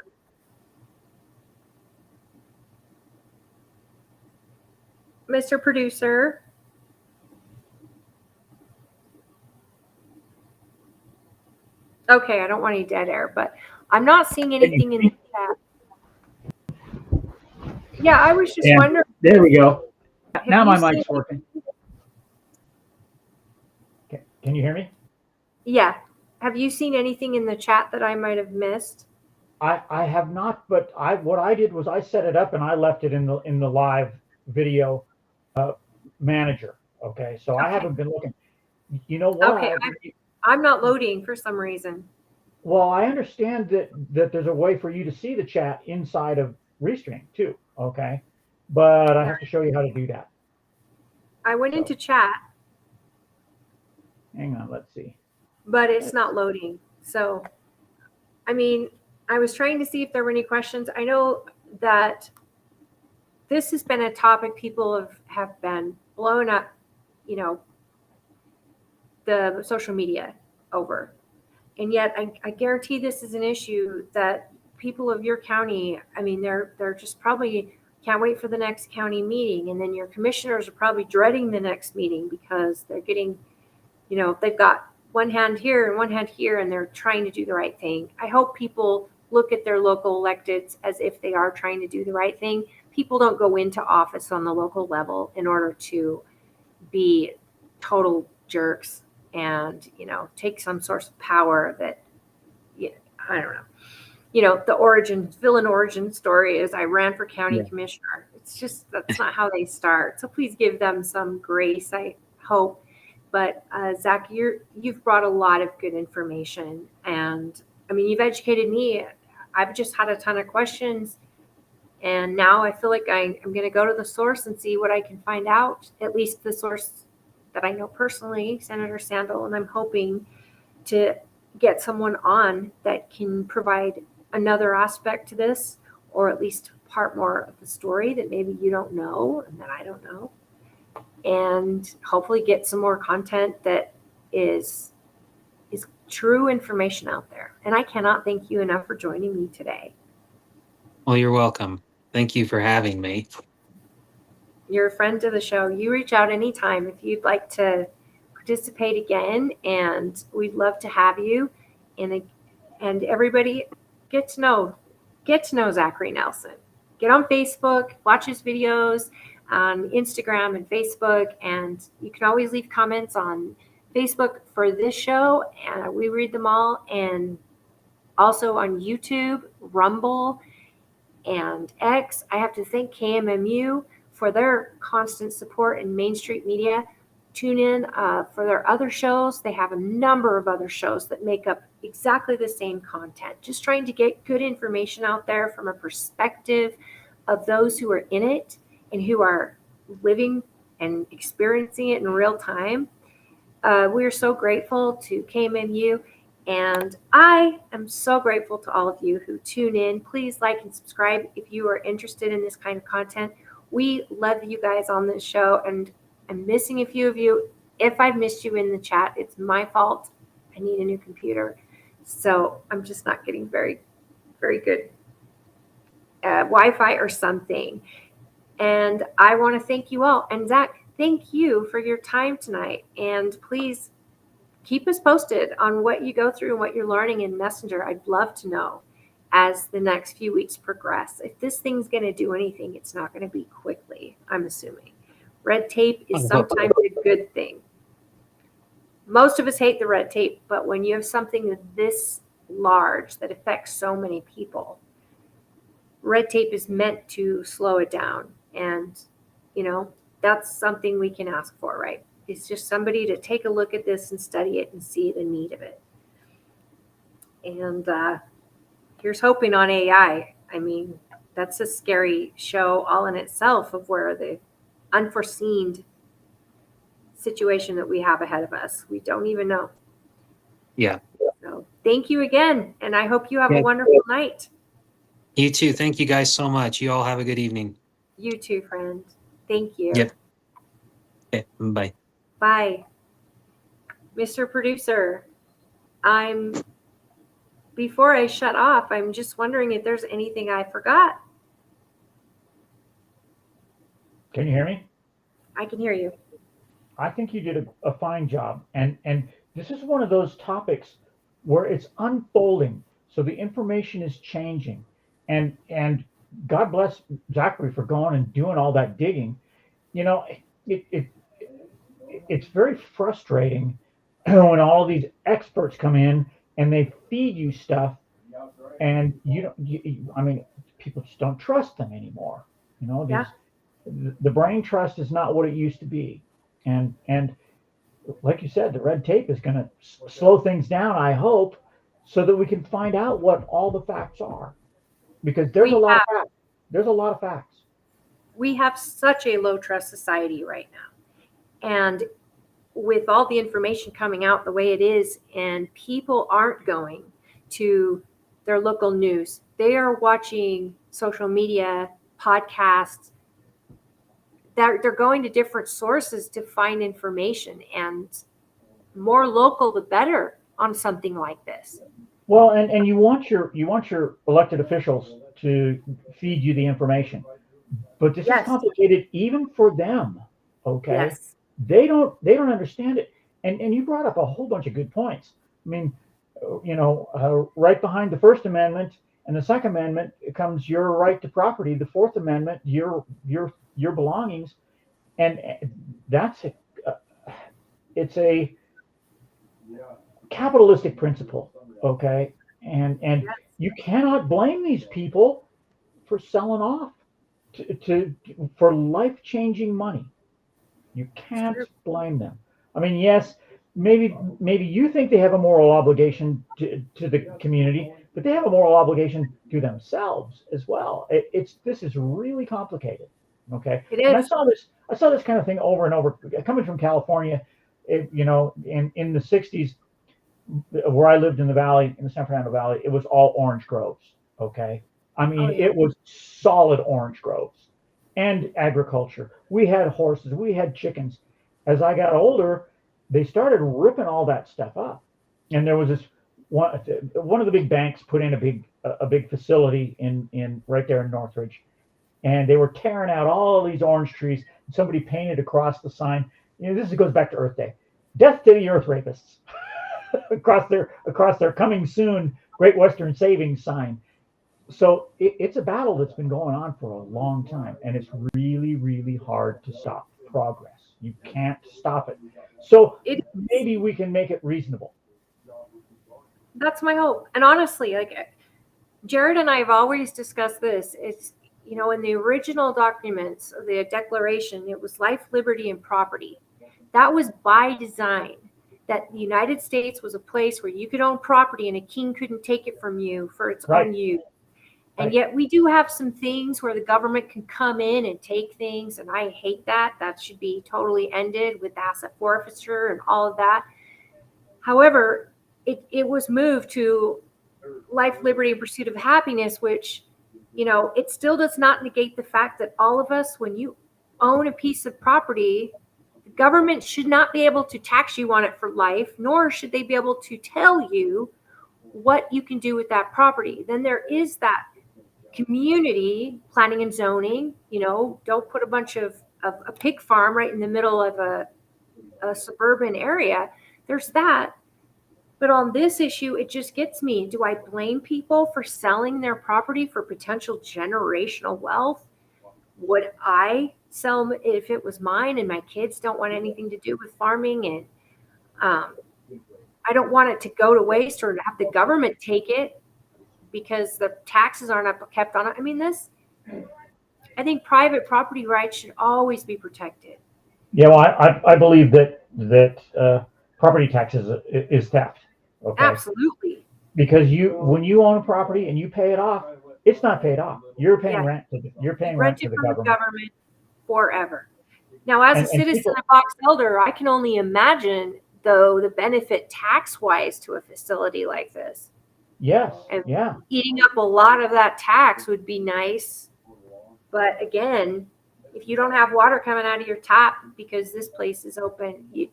Mr. Producer. Okay, I don't want any dead air, but I'm not seeing anything in the chat. Yeah, I was just wondering. There we go. Now my you mic's seen- working. Can you hear me? Yeah. Have you seen anything in the chat that I might have missed? I have not, but what I did was I set it up and I left it in the live video manager. Okay, so I haven't been looking. You know what? Okay, I'm not loading for some reason. Well, I understand that there's a way for you to see the chat inside of Restream too. Okay, but I have to show you how to do that. I went into chat, Hang on, let's see. but it's not loading. So, I mean, I was trying to see if there were any questions. I know that this has been a topic people have been blowing up, the social media over. And yet I guarantee this is an issue that people of your county, I mean, they're just probably can't wait for the next county meeting. And then your commissioners are probably dreading the next meeting because they're getting, they've got one hand here and one hand here, and they're trying to do the right thing. I hope people look at their local electeds as if they are trying to do the right thing. People don't go into office on the local level in order to be total jerks and, take some source of power that, I don't know. The villain origin story is I ran for county commissioner. It's just, that's not how they start. So please give them some grace, I hope. But Zach, you've brought a lot of good information, and I mean, you've educated me. I've just had a ton of questions, and now I feel like I'm going to go to the source and see what I can find out, at least the source that I know personally, Senator Sandel, and I'm hoping to get someone on that can provide another aspect to this, or at least part more of the story that maybe you don't know and that I don't know, and hopefully get some more content that is true information out there. And I cannot thank you enough for joining me today. Well, you're welcome. Thank you for having me. You're a friend of the show. You reach out anytime if you'd like to participate again, and we'd love to have you. And everybody get to know Zachary Nelson. Get on Facebook, watch his videos on Instagram and Facebook, and you can always leave comments on Facebook for this show, and we read them all, and also on YouTube, Rumble, and X. I have to thank KMMU for their constant support in Main Street Media. Tune in for their other shows. They have a number of other shows that make up exactly the same content. Just trying to get good information out there from a perspective of those who are in it and who are living and experiencing it in real time. We are so grateful to KMMU, and I am so grateful to all of you who tune in. Please like and subscribe if you are interested in this kind of content. We love you guys on this show, and I'm missing a few of you. If I've missed you in the chat, it's my fault. I need a new computer, so I'm just not getting very, very good Wi-Fi or something. And I want to thank you all. And Zach, thank you for your time tonight. And please keep us posted on what you go through and what you're learning in Messenger. I'd love to know as the next few weeks progress. If this thing's going to do anything, it's not going to be quickly, I'm assuming. Red tape is sometimes a good thing. Most of us hate the red tape, but when you have something this large that affects so many people, red tape is meant to slow it down. And, that's something we can ask for, right? It's just somebody to take a look at this and study it and see the need of it. And here's hoping on AI. I mean, that's a scary show all in itself of where the unforeseen situation that we have ahead of us. We don't even know. Yeah. So thank you again. And I hope you have Yeah. a wonderful night. You too. Thank you guys so much. You all have a good evening. You too, friend. Thank you. Yep. Okay. Bye. Bye. Mr. Producer, before I shut off, I'm just wondering if there's anything I forgot. Can you hear me? I can hear you. I think you did a fine job. And this is one of those topics where it's unfolding. So the information is changing. And God bless Zachary for going and doing all that digging. You know, it's very frustrating when all these experts come in and they feed you stuff and I mean, people just don't trust them anymore. You know, Yeah. The brain trust is not what it used to be. And like you said, the red tape is going to slow things down, I hope, so that we can find out what all the facts are. Because there's a lot of facts. There's a lot of facts. We have such a low trust society right now. And with all the information coming out the way it is, and people aren't going to their local news, they are watching social media, podcasts. They're going to different sources to find information, and more local the better on something like this. Well, and you want your elected officials to feed you the information, but this is complicated even for them. Okay, Yes. They don't understand it, and you brought up a whole bunch of good points. I mean, you know, right behind the First Amendment and the Second Amendment comes your right to property. The Fourth Amendment, your belongings, and that's it's a capitalistic principle. Okay, and you cannot blame these people for selling off for life-changing money. You can't blame them. I mean, yes, maybe you think they have a moral obligation to the community, but they have a moral obligation to themselves as well. This is really complicated. Okay, It is. And I saw this kind of thing over and over. Coming from California, you know, in the '60s, where I lived in the valley, in the San Fernando Valley, it was all orange groves. Okay, I mean, it was solid orange groves and agriculture. We had horses, we had chickens. As I got older, they started ripping all that stuff up, and there was this one of the big banks put in a big facility in right there in Northridge, and they were tearing out all these orange trees. Somebody painted across the sign. You know, this goes back to Earth Day. Death to the earth rapists. across their coming soon Great Western Savings sign. So it's a battle that's been going on for a long time, and it's really, really hard to stop progress. You can't stop it. So maybe we can make it reasonable. That's my hope. And honestly, like Jared and I have always discussed this. It's, you know, in the original documents of the Declaration, it was life, liberty, and property. That was by design. That the United States was a place where you could own property and a king couldn't take it from you for its own use. And yet we do have some things where the government can come in and take things, and I hate that. That should be totally ended with asset forfeiture and all of that. However, it was moved to life, liberty, and pursuit of happiness, which, you know, it still does not negate the fact that all of us, when you own a piece of property, the government should not be able to tax you on it for life, nor should they be able to tell you what you can do with that property. Then there is that community planning and zoning. You know, don't put a bunch of a pig farm right in the middle of a suburban area. There's that. But on this issue, it just gets me. Do I blame people for selling their property for potential generational wealth? Would I sell if it was mine and my kids don't want anything to do with farming, and I don't want it to go to waste or have the government take it because the taxes aren't kept on it? I mean, I think private property rights should always be protected. Yeah, well, I believe that property taxes is theft. Okay? Absolutely. Because when you own a property and you pay it off, it's not paid off. You're paying rent. You're paying rent to the government forever. Now, as a And citizen people, of Box Elder, I can only imagine, though, the benefit tax-wise to a facility like this. yes, And yeah. eating up a lot of that tax would be nice. But again, if you don't have water coming out of your tap because this place is open, you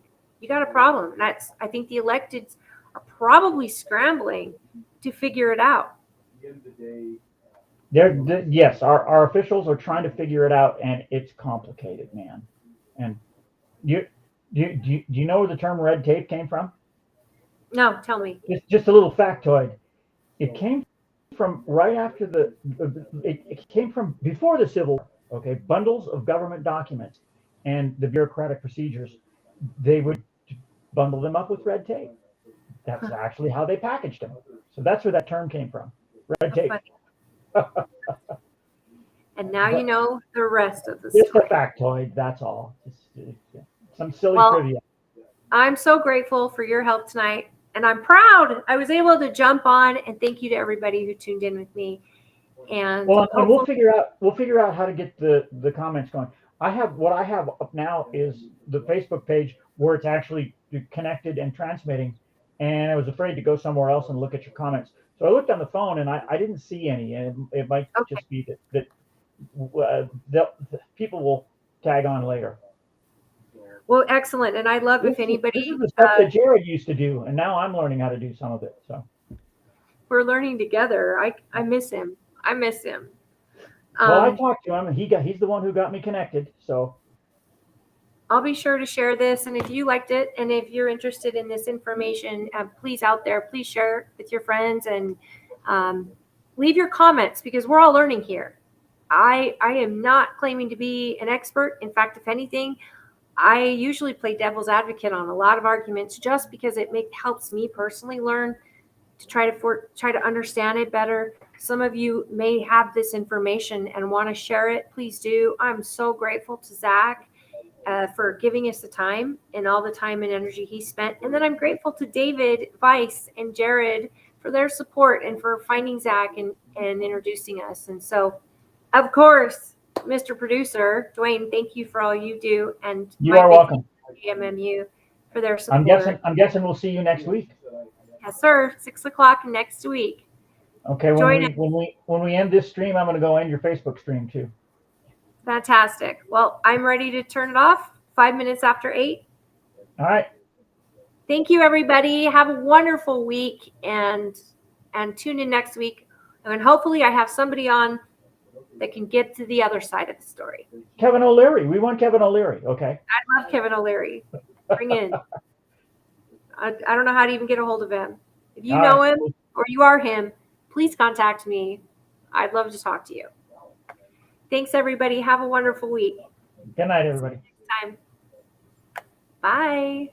got a problem. And I think the electeds are probably scrambling to figure it out. Yes, our officials are trying to figure it out, and it's complicated, man. And you do you know where the term red tape came from? No, tell me. Just a little factoid. It came from right after it came from before the Civil War. Okay, bundles of government documents and the bureaucratic procedures. They would bundle them up with red tape. That's actually how they packaged them. So that's where that term came from. Red tape. And now you know the rest of the Just a story. factoid, that's all. Just some silly Well, trivia. I'm so grateful for your help tonight. And I'm proud I was able to jump on, and thank you to everybody who tuned in with me. And Well, and we'll figure out how to get the comments going. What I have up now is the Facebook page where it's actually connected and transmitting, and I was afraid to go somewhere else and look at your comments. So I looked on the phone and I didn't see any, and it might just be that people will tag on later. Well, excellent. And I love if anybody. This is the stuff that Jared used to do, and now I'm learning how to do some of it. So we're learning together. I miss him. I miss him. Well, I talked to him, and he's the one who got me connected. So I'll be sure to share this. And if you liked it, and if you're interested in this information, please out there, please share it with your friends and leave your comments, because we're all learning here. I am not claiming to be an expert. In fact, if anything, I usually play devil's advocate on a lot of arguments just because it helps me personally learn to try to understand it better. Some of you may have this information and want to share it. Please do. I'm so grateful to Zach for giving us the time and all the time and energy he spent. And then I'm grateful to David, Vice, and Jared for their support and for finding Zach and introducing us. And so, of course, Mr. Producer, Dwayne, thank you for all you do. And you are welcome. KMMU for their support. I'm guessing we'll see you next week. Yes, sir. 6 o'clock next week. Okay. When we end this stream, I'm going to go end your Facebook stream too. Fantastic. Well, I'm ready to turn it off. 5 minutes after 8. All right. Thank you, everybody. Have a wonderful week, and tune in next week. And hopefully I have somebody on that can get to the other side of the story. Kevin O'Leary. We want Kevin O'Leary. Okay. I love Kevin O'Leary. Bring in. I don't know how to even get a hold of him. If you know him or you are him, please contact me. I'd love to talk to you. Thanks, everybody. Have a wonderful week. Good night, everybody. Time. Bye.